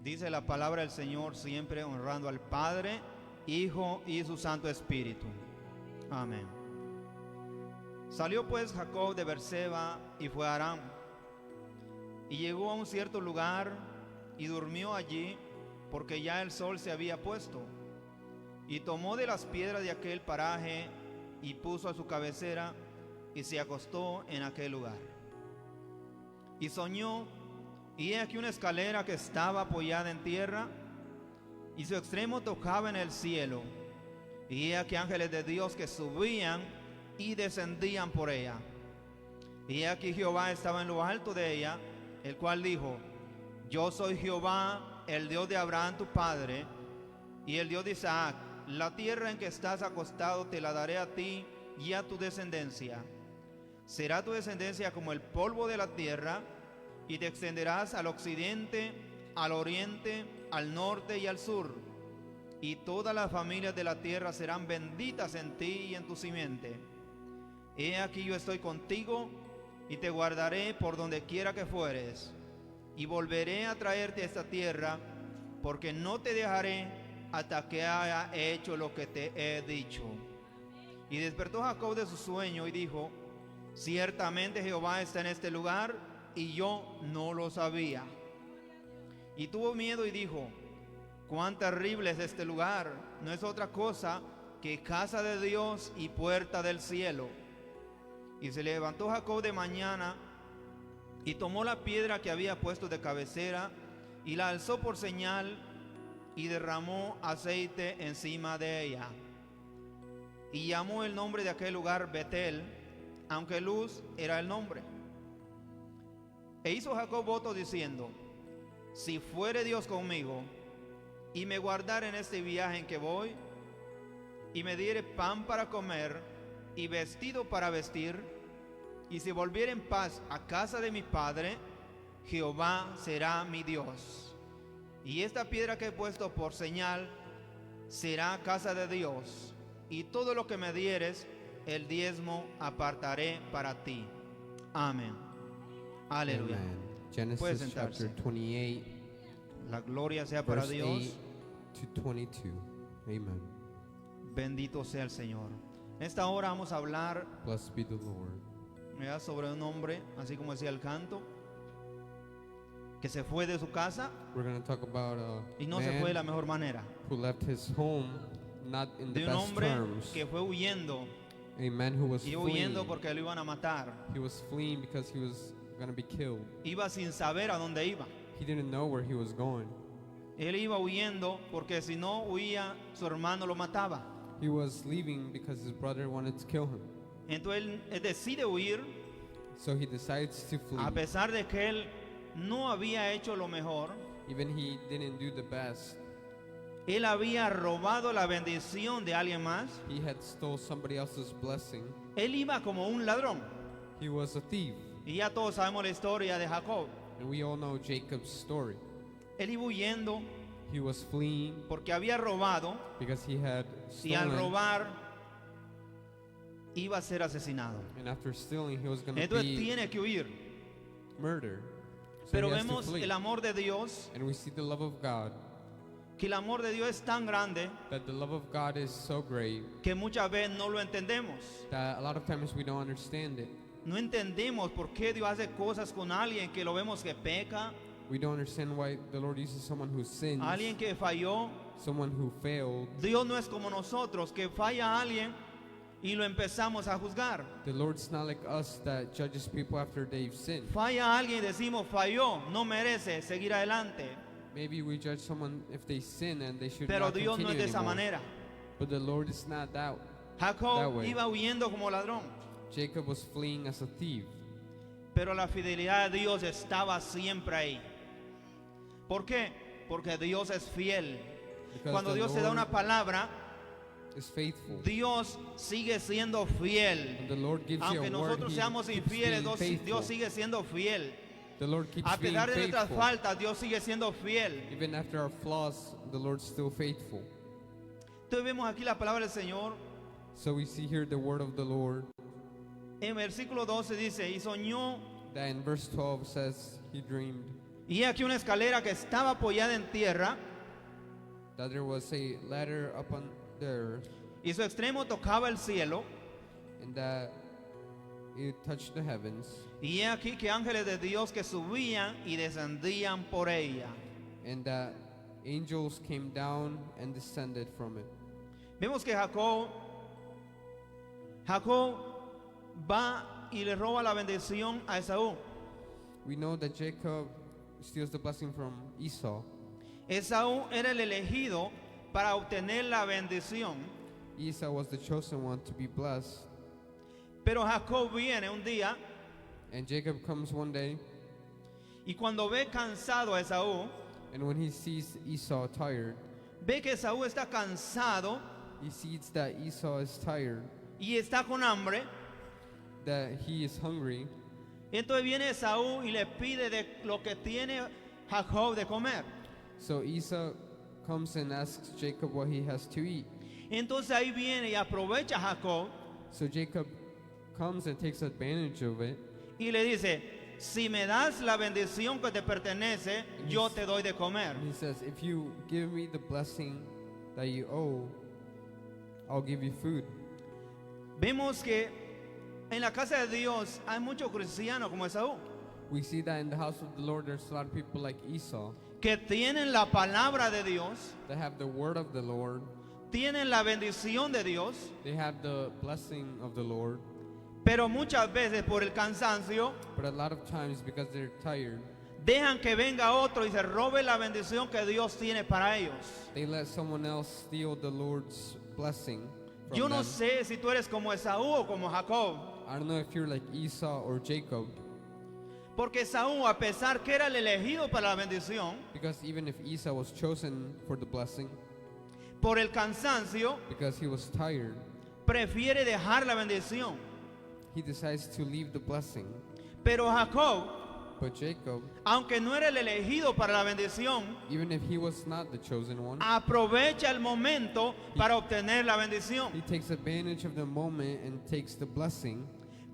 Dice la palabra del Señor, siempre honrando al Padre, Hijo y su Santo Espíritu. Amén. Salió pues Jacob de Berseba y fue a Aram. Y llegó a un cierto lugar y durmió allí, porque ya el sol se había puesto. Y tomó de las piedras de aquel paraje y puso a su cabecera y se acostó en aquel lugar. Y soñó, y he aquí una escalera que estaba apoyada en tierra, y su extremo tocaba en el cielo. Y he aquí ángeles de Dios que subían y descendían por ella. Y he aquí Jehová estaba en lo alto de ella, el cual dijo: Yo soy Jehová, el Dios de Abraham tu padre, y el Dios de Isaac. La tierra en que estás acostado te la daré a ti y a tu descendencia. Será tu descendencia como el polvo de la tierra, y te extenderás al occidente, al oriente, al norte y al sur. Y todas las familias de la tierra serán benditas en ti y en tu simiente. He aquí yo estoy contigo y te guardaré por donde quiera que fueres, y volveré a traerte a esta tierra, porque no te dejaré hasta que haya hecho lo que te he dicho. Y despertó Jacob de su sueño y dijo: Ciertamente Jehová está en este lugar, y yo no lo sabía. Y tuvo miedo y dijo: Cuán terrible es este lugar, no es otra cosa que casa de Dios y puerta del cielo. Y se levantó Jacob de mañana y tomó la piedra que había puesto de cabecera y la alzó por señal y derramó aceite encima de ella. Y llamó el nombre de aquel lugar Betel, aunque Luz era el nombre. E hizo Jacob voto diciendo: Si fuere Dios conmigo y me guardare en este viaje en que voy, y me diere pan para comer y vestido para vestir, y si volviere en paz a casa de mi padre, Jehová será mi Dios. Y esta piedra que he puesto por señal será casa de Dios, y todo lo que me dieres, el diezmo apartaré para ti. Amén. Aleluya. Amen. Puede Genesis sentarse. chapter 28, La gloria sea para verse Dios. 8 to 22. Amen. Bendito sea el Señor. En esta hora vamos a hablar Blessed be the Lord. sobre un hombre, así como decía el canto, que se fue de su casa We're going to talk about a y no se fue de la man mejor manera. who left his home not in the De un best hombre terms. que fue huyendo, A man who was y huyendo fleeing. porque lo iban a matar. He was fleeing because he was going to be killed. Iba sin saber a dónde iba. He didn't know where he was going. Él iba huyendo porque si no huía, su hermano lo mataba. He was leaving because his brother wanted to kill him. Entonces él decide huir, So he decides to flee. a pesar de que él no había hecho lo mejor. Even he didn't do the best. Él había robado la bendición de alguien más. He had stole somebody else's blessing. Él iba como un ladrón. He was a thief. Y ya todos sabemos la historia de Jacob. And we all know Jacob's story. Él iba huyendo He was fleeing porque había robado, because he had y al stolen. robar iba a ser asesinado. And after stealing, he was going to Entonces be tiene que huir. murdered. So Pero he has to vemos flee. el amor de Dios, And we see the love of God. que el amor de Dios es tan grande That the love of God is so great que muchas veces no lo entendemos. that a lot of times we don't understand it. No entendemos por qué Dios hace cosas con alguien que lo vemos que peca, We don't understand why the Lord uses someone who sins, alguien que falló. someone who failed. Dios no es como nosotros, que falla a alguien y lo empezamos a juzgar. The Lord's not like us that judges people after they've sinned. Falla a alguien y decimos, falló, no merece seguir adelante. Maybe we judge someone if they sin and they should Pero not Dios no es continue de esa anymore. manera. But the Lord is not that Jacob way. iba huyendo como ladrón, Jacob was fleeing as a thief. pero la fidelidad de Dios estaba siempre ahí. ¿Por qué? Porque Dios es fiel. Because Cuando the Dios te da Lord una palabra, is faithful. Dios sigue siendo When fiel. the Lord gives you Aunque a word, nosotros He seamos keeps infieles, being faithful. Dios sigue siendo fiel. The Lord keeps A being pesar de nuestras faithful. faltas, Dios sigue siendo fiel. Even after our flaws, the Lord's still faithful. Entonces vemos aquí la palabra del Señor. So we see here the word of the Lord. En versículo 12 dice, y soñó, That in verse 12 says he dreamed. Y aquí una escalera que estaba apoyada en tierra that there was a ladder upon the earth, y su extremo tocaba el cielo. and that it touched the heavens, Y he aquí que ángeles de Dios que subían y descendían por ella. and that angels came down and descended from it. Vemos que Jacob va y le roba la bendición a Esaú. We know that Jacob steals the blessing from Esau. Esaú era el elegido para obtener la bendición. Esau was the chosen one to be blessed. Pero Jacob viene un día And Jacob comes one day, y cuando ve cansado a Esaú, and when he sees Esau tired, ve que Esaú está cansado he sees that Esau is tired, y está con hambre. that he is hungry. Y entonces viene Esaú y le pide de lo que tiene Jacob de comer. So Esau comes and asks Jacob what he has to eat. Entonces ahí viene y aprovecha Jacob So Jacob comes and takes advantage of it, y le dice, si me das la bendición que te pertenece, yo te doy de comer. and he says, if you give me the blessing that you owe, I'll give you food. Vemos que en la casa de Dios hay muchos cristianos como Esaú, We see that in the house of the Lord there's a lot of people like Esau que tienen la palabra de Dios, that have the word of the Lord, tienen la bendición de Dios, they have the blessing of the Lord, pero muchas veces por el cansancio but a lot of times because they're tired, dejan que venga otro y se robe la bendición que Dios tiene para ellos. they let someone else steal the Lord's blessing from Yo no them. sé si tú eres como Esaú o como Jacob, I don't know if you're like Esau or Jacob, porque Esaú, a pesar que era el elegido para la bendición, because even if Esau was chosen for the blessing, por el cansancio because he was tired, prefiere dejar la bendición. he decides to leave the blessing. Pero Jacob, But Jacob, aunque no era el elegido para la bendición, even if he was not the chosen one, aprovecha el momento para obtener la bendición. he takes advantage of the moment and takes the blessing.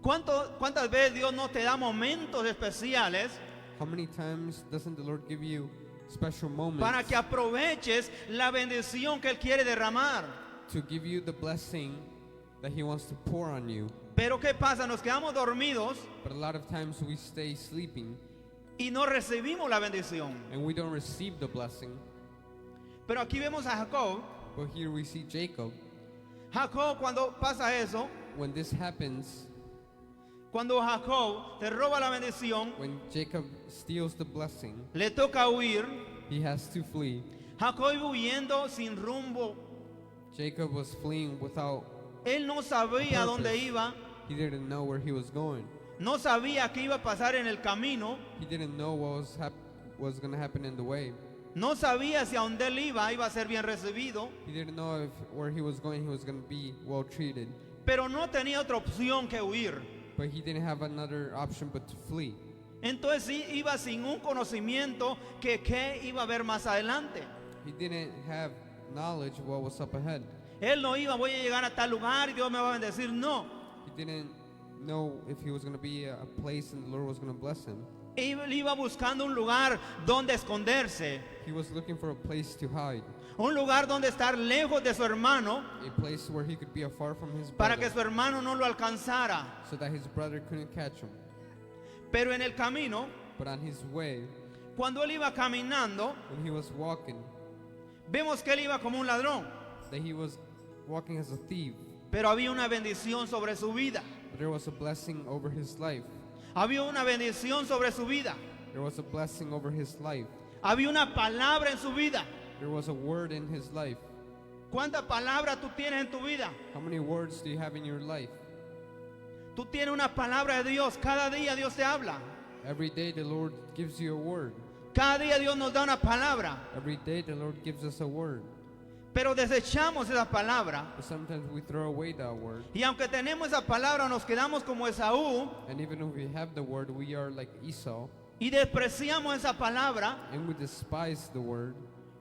¿Cuántas veces Dios no te da momentos especiales How many times doesn't the Lord give you special moments para que aproveches la bendición que Él quiere derramar? to give you the blessing that he wants to pour on you? Pero ¿qué pasa? Nos quedamos dormidos But a lot of times we stay sleeping y no recibimos la bendición. and we don't receive the blessing. Pero aquí vemos a Jacob. But here we see Jacob. Jacob, cuando pasa eso, When this happens, cuando Jacob te roba la bendición, when Jacob steals the blessing, le toca huir. he has to flee. Jacob iba huyendo sin rumbo. Jacob was fleeing without, Él no sabía dónde iba, he didn't know where he was going. no sabía qué iba a pasar en el camino, He didn't know what was going to happen in the way. no sabía si a donde él iba a ser bien recibido, He didn't know if where he was going to be well treated. pero no tenía otra opción que huir. But he didn't have another option but to flee. Entonces sí iba sin un conocimiento que qué iba a haber más adelante. He didn't have knowledge of what was up ahead. Él no iba, voy a llegar a tal lugar y Dios me va a bendecir. No, He didn't know if he was going to be a place and the Lord was going to bless him. él iba buscando un lugar donde esconderse, He was looking for a place to hide, un lugar donde estar lejos de su hermano a place where he could be afar from his para brother, que su hermano no lo alcanzara. so that his brother couldn't catch him. Pero en el camino, But on his way, cuando él iba caminando, when he was walking, vemos que él iba como un ladrón, that he was walking as a thief, pero había una bendición sobre su vida. but there was a blessing over his life. Había una bendición sobre su vida. There was a blessing over his life. Había una palabra en su vida. There was a word in his life. ¿Cuántas palabras tú tienes en tu vida? How many words do you have in your life? Tú tienes una palabra de Dios. Cada día Dios te habla. Every day the Lord gives you a word. Cada día Dios nos da una palabra. Every day the Lord gives us a word. Pero desechamos esa palabra. But sometimes we throw away that word. Y aunque tenemos esa palabra, nos quedamos como Esaú And even if we have the word, we are like Esau. y despreciamos esa palabra And we despise the word.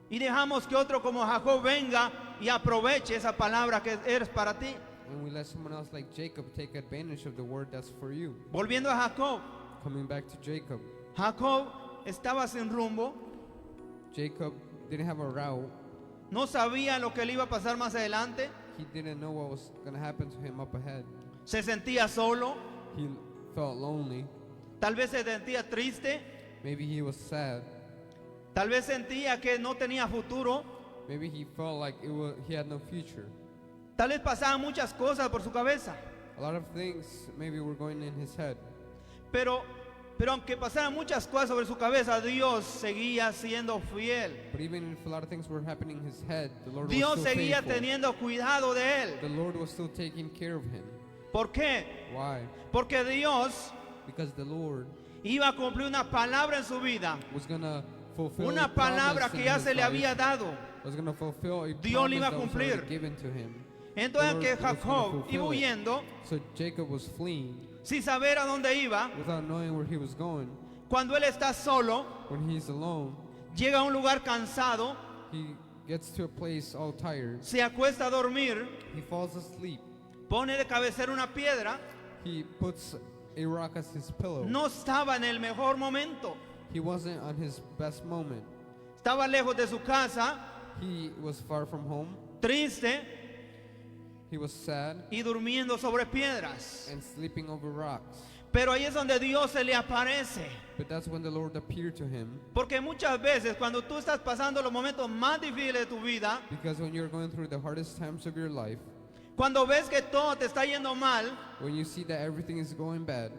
y dejamos que otro como Jacob venga y aproveche esa palabra que eres para ti. And we let someone else like Jacob take advantage of the word that's for you. Volviendo a Jacob. Coming back to Jacob. Jacob estaba sin rumbo, Jacob didn't have a route. no sabía lo que le iba a pasar más adelante, He didn't know what was going to happen to him up ahead. se sentía solo, He felt lonely. tal vez se sentía triste, Maybe he was sad. tal vez sentía que no tenía futuro, Maybe he felt like he had no future. tal vez pasaban muchas cosas por su cabeza, A lot of things maybe were going in his head. pero aunque pasaran muchas cosas sobre su cabeza, Dios seguía siendo fiel. But even if a lot of things were happening in his head, the Lord Dios was still seguía faithful. teniendo cuidado de él. The Lord was still taking care of him. ¿Por qué? Why? Porque Dios Because the Lord iba a cumplir una palabra en su vida, was going to fulfill una a promise palabra in que ya his se le life, había dado. was going to fulfill a Dios le promise iba a that was cumplir. already given to him. Entonces, The que Lord was gonna Jacob fulfill iba it. huyendo So Jacob was fleeing sin saber a dónde iba. without knowing where he was going. Cuando él está solo, When he's alone, llega a un lugar cansado, he gets to a place all tired. se acuesta a dormir, He falls asleep. pone de cabecera una piedra. He puts a rock as his pillow. No estaba en el mejor momento, He wasn't on his best moment. estaba lejos de su casa, He was far from home. triste He was sad y durmiendo sobre piedras. and sleeping over rocks. Pero ahí es donde Dios se le aparece. But that's when the Lord appeared to him. Porque muchas veces cuando tú estás pasando los momentos más difíciles de tu vida, Because when you're going through the hardest times of your life, cuando ves que todo te está yendo mal, when you see that everything is going bad,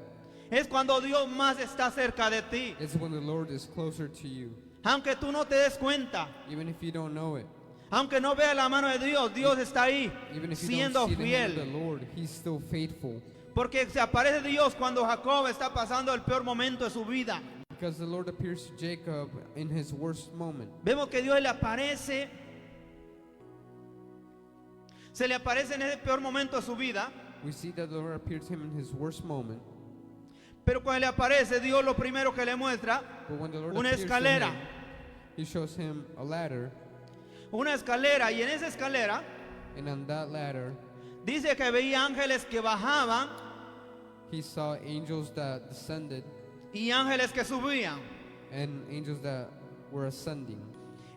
es cuando Dios más está cerca de ti. it's when the Lord is closer to you. Aunque tú no te des cuenta, Even if you don't know it. aunque no veas la mano de Dios, Dios está ahí, Even if you siendo don't see the hand of the fiel. Lord, He's still faithful. Porque se aparece Dios cuando Jacob está pasando el peor momento de su vida. Because the Lord appears to Jacob in his worst moment. Vemos que Dios le aparece, se le aparece en ese peor momento de su vida. We see that the Lord appeared to him in his worst moment. Pero cuando le aparece, Dios lo primero que le muestra, But when the Lord una appears to escalera. him, He shows him a ladder. Una escalera, y en esa escalera And on that ladder, dice que veía ángeles que bajaban he saw angels that descended y ángeles que subían. and angels that were ascending.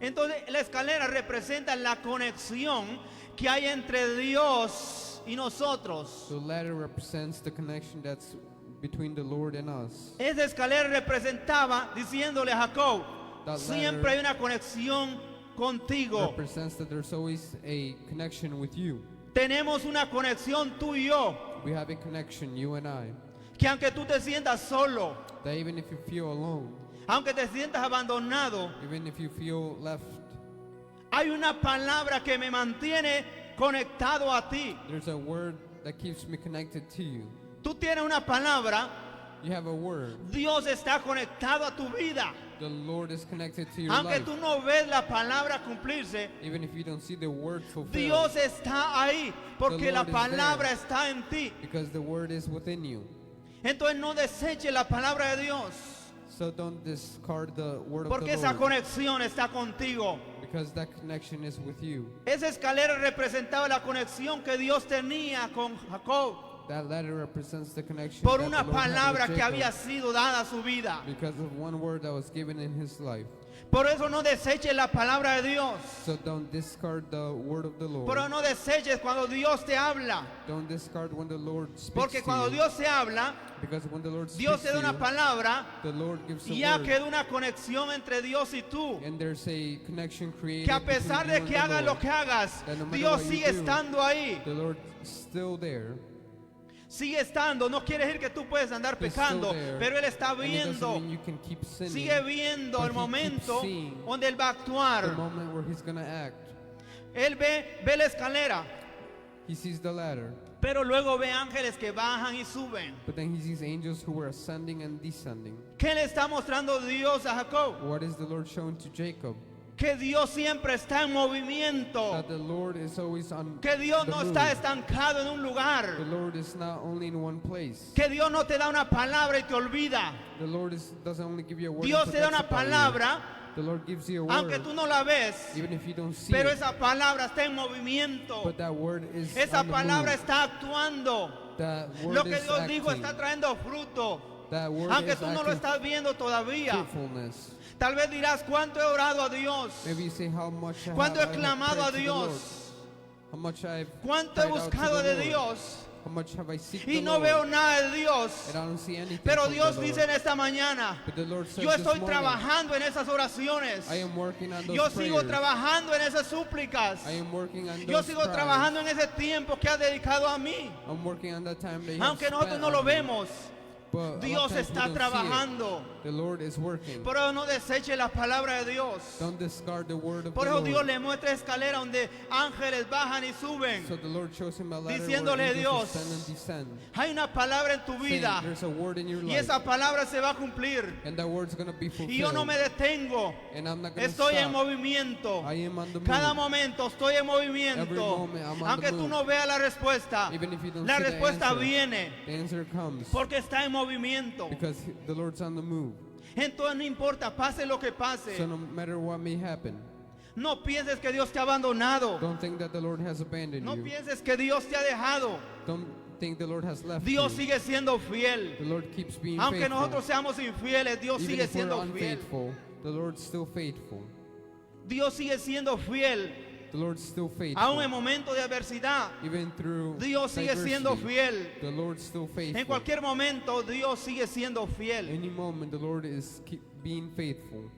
Entonces la escalera representa la conexión que hay entre Dios y nosotros. The ladder represents the connection that's between the Lord and us. Esa escalera representaba diciéndole a Jacob, That siempre hay ladder una conexión contigo. represents that there's always a connection with you. Tenemos una conexión tú y yo, We have a connection, you and I, que aunque tú te sientas solo, that even if you feel alone, aunque te sientas abandonado, even if you feel left, hay una palabra que me mantiene conectado a ti. there's a word that keeps me connected to you. Tú tienes una palabra, You have a word. Dios está conectado a tu vida. The Lord is connected to your Aunque life. tú no ves la palabra cumplirse, Even if you don't see the word fulfilled, Dios está ahí porque The la Lord is palabra there. está en ti. because the word is within you. Entonces no deseche la palabra de Dios, So don't discard the word of porque the esa Lord, conexión está contigo. because that connection is with you. Esa escalera representaba la conexión que Dios tenía con Jacob That ladder represents the connection por that una the Lord had palabra with que Jacob había sido dada a su vida. because of one word that was given in his life. Por eso no deseches la palabra de Dios. So don't discard the word of the Lord. Pero no deseches cuando Dios te habla. Don't discard when the Lord speaks Porque to cuando you. Dios te habla, Because when the Lord Dios speaks te da to una you, palabra the Lord gives a y ya word. queda una conexión entre Dios y tú. And there's a connection created Que a pesar de between que you and the hagas lo Lord. que hagas, That no matter Dios what you sigue do, estando ahí. The Lord is still there. Sigue estando. No quiere decir que tú puedes andar He's still pecando, there. pero Él está And it doesn't viendo. mean you can keep sinning. Sigue viendo but el he momento keeps seeing donde Él va a the actuar. moment where he's going to act. Él ve la escalera, He sees the ladder, pero luego ve ángeles que bajan y suben. but then he sees angels who were ascending and descending. ¿Qué le está mostrando Dios a Jacob? What is the Lord showing to Jacob? Que Dios siempre está en movimiento. That the Lord is always on Que Dios the no move. está estancado en un The lugar. Lord is not only in one place. Que Dios no te da una palabra y te olvida. The Lord doesn't only give you a word. Dios and te da forgets una about you. palabra, The Lord gives you a aunque word, tú no la ves, even if you don't see pero it. esa palabra está en movimiento. But that word is Esa on the palabra move. está actuando. That word Lo que is Dios dijo acting. está trayendo fruto. That word Aunque is tú no lo acting estás viendo todavía. fruitfulness. Tal vez dirás, ¿cuánto he orado a Dios? Maybe you say how much ¿Cuánto he I have clamado a prayed to the Lord. Dios? How much I've ¿Cuánto he cried out to buscado the de Lord. Dios? How much have I seeked Y the no Lord. veo nada de Dios. And I don't see anything Pero from Dios the dice Lord. en esta mañana, But the Lord says yo this estoy morning, trabajando en esas oraciones. I am working on those Yo sigo prayers. trabajando en esas súplicas. I am working on Yo those sigo prayers. trabajando en ese tiempo que has dedicado a mí. I'm working on that time that you Aunque have nosotros spent no on lo me. vemos, But a lot of Dios times we está don't see it. trabajando. The Lord is working. Pero no deseche la palabra de Dios. Don't discard the word of Por the eso Lord. Dios le muestra escalera donde ángeles bajan y suben. So the Lord shows him a ladder Diciéndole, where angels Dios, ascend and descend. Hay una palabra en tu Saying, vida there's a word in your y life. esa palabra se va a cumplir. And that word's going to be fulfilled. Y yo no me detengo. And I'm not going to Estoy en stop. movimiento. I am on the move. Cada momento estoy en Every movimiento. moment I'm on Aunque the tú move. no veas la respuesta, Even if you don't la see the respuesta answer, viene the answer comes. porque está en movimiento. Because the Lord's on the move. Entonces no importa, pase lo que So pase. no matter what may happen, No pienses que Dios te ha abandonado. don't think that the Lord has abandoned No you. pienses que Dios te ha dejado. Don't think the Lord has left Dios you. sigue siendo fiel. The Lord keeps being Aunque faithful. nosotros seamos infieles, Dios Even sigue if we're siendo fiel. unfaithful, the Lord's still faithful. Dios sigue siendo fiel. The Lord's still faithful. Aún en momentos de adversidad, Even through Dios sigue siendo diversity, fiel. the Lord's still faithful. En cualquier momento, Dios sigue siendo fiel. Any moment, the Lord is being faithful.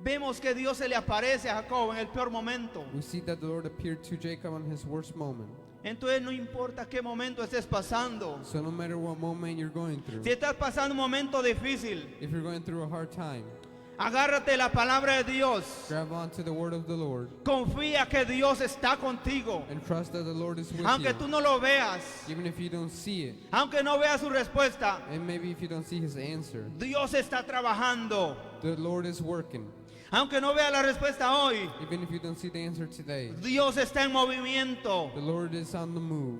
Vemos que Dios se le aparece a Jacob en el peor momento. We see that the Lord appeared to Jacob on his worst moment. Entonces no importa qué momento estés pasando. So no matter what moment you're going through, Si estás pasando un momento difícil, if you're going through a hard time, agárrate la palabra de Dios. grab onto the word of the Lord Confía que Dios está contigo. and trust that the Lord is with Aunque you. tú no lo veas, Even if you don't see it, aunque no veas su respuesta, and maybe if you don't see his answer, Dios está trabajando. the Lord is working. Aunque no veas la respuesta hoy, Even if you don't see the answer today, Dios está en movimiento. the Lord is on the move.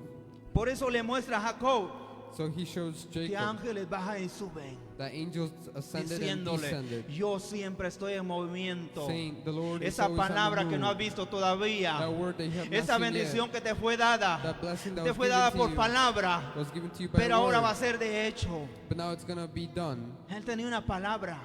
Por eso le muestra a Jacob So he shows que Jacob ángeles bajan y suben, that angels ascended and diciéndole, descended, yo siempre estoy en movimiento. saying the Lord is Esa always on palabra the que no has move. visto todavía, That word that you have not esa seen bendición yet, que te fue dada, that blessing that te was fue given dada to por you, palabra, was given to you by pero ahora va a word, ser de hecho. but now it's going to be done. Él tenía una palabra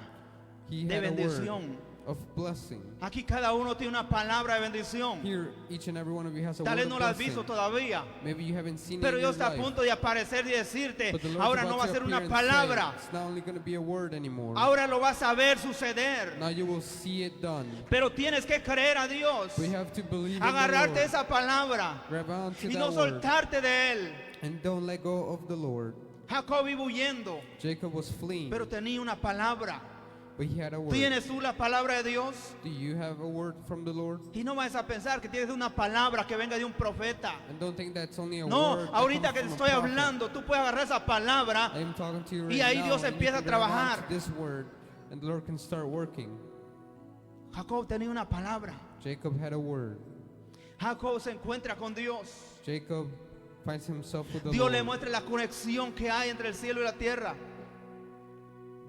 He de had a word bendición. of blessing. Aquí cada uno tiene una palabra de bendición. Here, each and every one of you has a Tal word vez of no la has blessing. visto todavía, Maybe you haven't seen pero it in Dios your está a life, punto de aparecer y decirte, but the Lord's ahora about no va a to ser appear una and palabra, say, it's not only going to be a word anymore. ahora lo vas a ver suceder. Now you will see it done. Pero tienes que creer a Dios, We have to believe in the agarrarte Lord. esa palabra Grab on to y that no word soltarte de él. and don't let go of the Lord. Jacob iba huyendo, Jacob was fleeing, pero tenía una palabra. but he had a word. ¿Tienes tú la palabra de Dios? Do you have a word from the Lord? Y no vas a pensar que tienes una palabra que venga de un profeta. And don't think that's only a No, word that ahorita comes que te from a estoy prophet. hablando, tú puedes agarrar esa palabra. I am talking to you right Y ahí now, Dios and you empieza can a grab trabajar. onto this word, and the Lord can start working. Jacob tenía una palabra. Jacob had a word. Jacob se encuentra con Dios. Jacob finds himself with the Dios le Lord. muestra la conexión que hay entre el cielo y la tierra.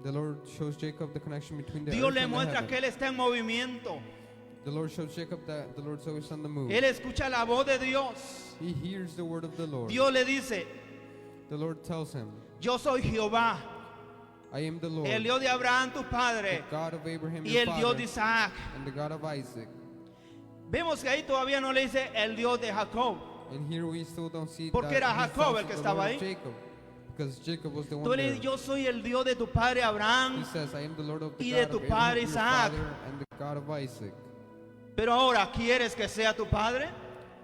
The Lord shows Jacob the connection between the Dios earth le and the muestra heaven. que Él está en movimiento. The Lord shows Jacob that the Lord's always on the move. Él escucha la voz de Dios. He hears the word of the Lord. Dios le dice, The Lord tells him, yo soy Jehová, I am the Lord, el Dios de Abraham tu the padre God of Abraham y your el Dios father, de Isaac. and the God of Isaac. Vemos que ahí todavía no le dice el Dios de Jacob. And here we still don't see Porque that era he's Jacob el also que the estaba Lord ahí. of Jacob, because Jacob was the one Tú le there. dices, yo soy el Dios de tu padre Abraham. He says, I am the Lord of the y God de of tu Abraham padre your Isaac. father, and the God of Isaac. Pero ahora, ¿quieres que sea tu padre?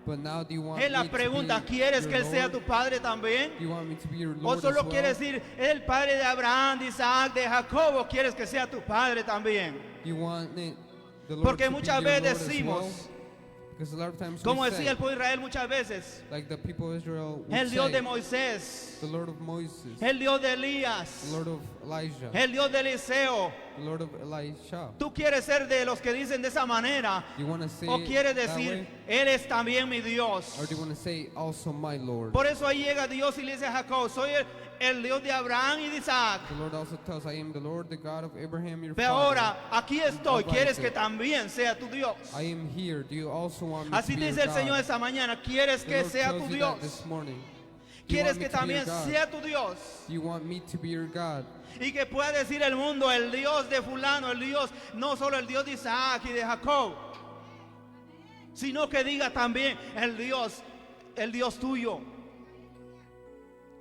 But now do you want Es la me pregunta, to be ¿quieres your que Él sea Lord? tu padre también? Do you want me to be your ¿O Lord solo as well? quieres decir, es el padre de Abraham, de Isaac, de Jacob? ¿O quieres que sea tu padre también? Do you want the Lord Porque to be muchas your veces Lord as decimos, well? Because a lot of times como we decía say, el pueblo de Israel muchas veces, like the people of Israel would el Dios say, de Moisés, the Lord of Moses, el Dios de Elías, the Lord of Elijah, el Dios de Eliseo. the Lord of Elisha. ¿Tú quieres ser de los que dicen de esa manera? Do you want to say ¿O quieres it that decir, way? Él es también mi Dios? Or do you want to say also my Lord? Por eso ahí llega Dios y le dice a Jacob, soy el Dios de Abraham y de Isaac. The Lord also tells, I am the Lord, the God of Abraham your Pero father. ahora, aquí estoy, of ¿quieres Isaac. que también sea tu Dios? I am here. Do you also want me Así to be dice your el Señor God? esta mañana, ¿quieres The que Lord sea tells tu you Dios? that this morning. Quieres want me que to be your también God? sea tu Dios. You want me to be your God? Y que pueda decir el mundo, el Dios de fulano, el Dios, no solo el Dios de Isaac y de Jacob, sino que diga también el Dios tuyo.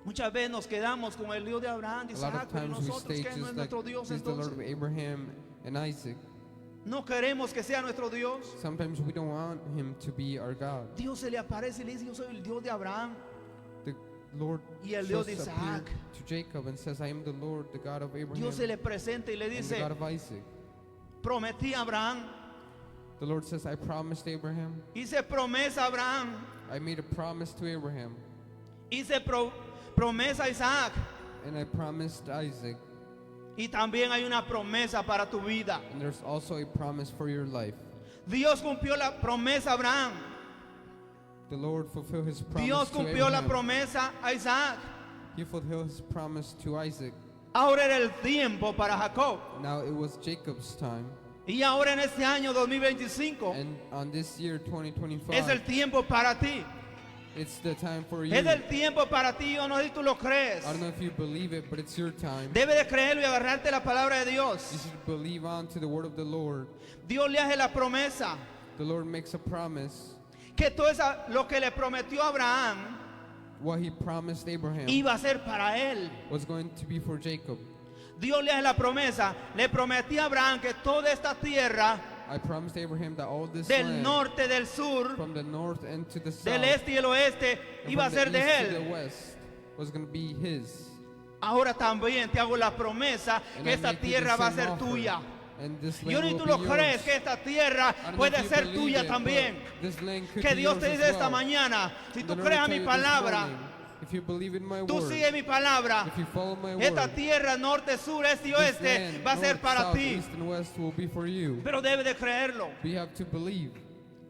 Muchas veces nos quedamos con el Dios de Abraham, de A lot Isaac, of pero times we nosotros stay que no es just like nuestro Dios He's the Lord of entonces. Abraham and Isaac. No queremos que sea nuestro Dios. Sometimes we don't want him to be our God. Dios se le aparece y le dice, yo soy el Dios de Abraham. The Lord Y el Dios de just appeared Isaac. to Jacob and says, I am the Lord, the God of Abraham Dios se le presenta y le and the dice, God of Isaac. prometí a Abraham, The Lord says, I promised Abraham. hice promesa a Abraham, I made a promise to Abraham. hice promesa a Isaac. And I promised Isaac. Y también hay una promesa para tu vida. And there's also a promise for your life. Dios cumplió la promesa a Abraham. The Lord fulfilled his promise Dios to cumplió la Abraham. promesa a Isaac. He fulfilled his promise to Isaac. Ahora era el tiempo para Jacob. Now it was Jacob's time. Y ahora en este año 2025 And on this year, 2025, es el tiempo para ti. it's the time for you. Es el tiempo para ti. Yo no sé si tú lo crees. I don't know if you believe it, but it's your time. Debe de creerlo y agarrarte la palabra de You Dios. should believe on to the word of the Lord. Dios le hace la promesa The Lord makes a promise. que todo lo que le prometió a Abraham What he promised Abraham iba a ser para él. was going to be for Jacob. Dios le hace la promesa. Le prometí a Abraham que toda esta tierra I promised Abraham that all this del land, norte, del sur, from the north and to the south, del este y el oeste, and iba a from ser the de east to the él. west, was going to be his. Ahora también te hago la promesa And que I esta make you tierra the va a same ser offer. tuya. And this Yo land ni will tú be lo yours. crees que esta tierra I don't know puede if you ser believe tuya it, también. but this land could Que be Dios yours te as dice esta well. mañana, si And tú the Lord crees a tell mi you this palabra, morning, if you believe in my tú word, sigue mi palabra, if you follow my esta word, tierra norte, sur, este y this oeste land, va a ser north, para south, ti. east, and west will be for you. Pero debe de creerlo, We have to believe.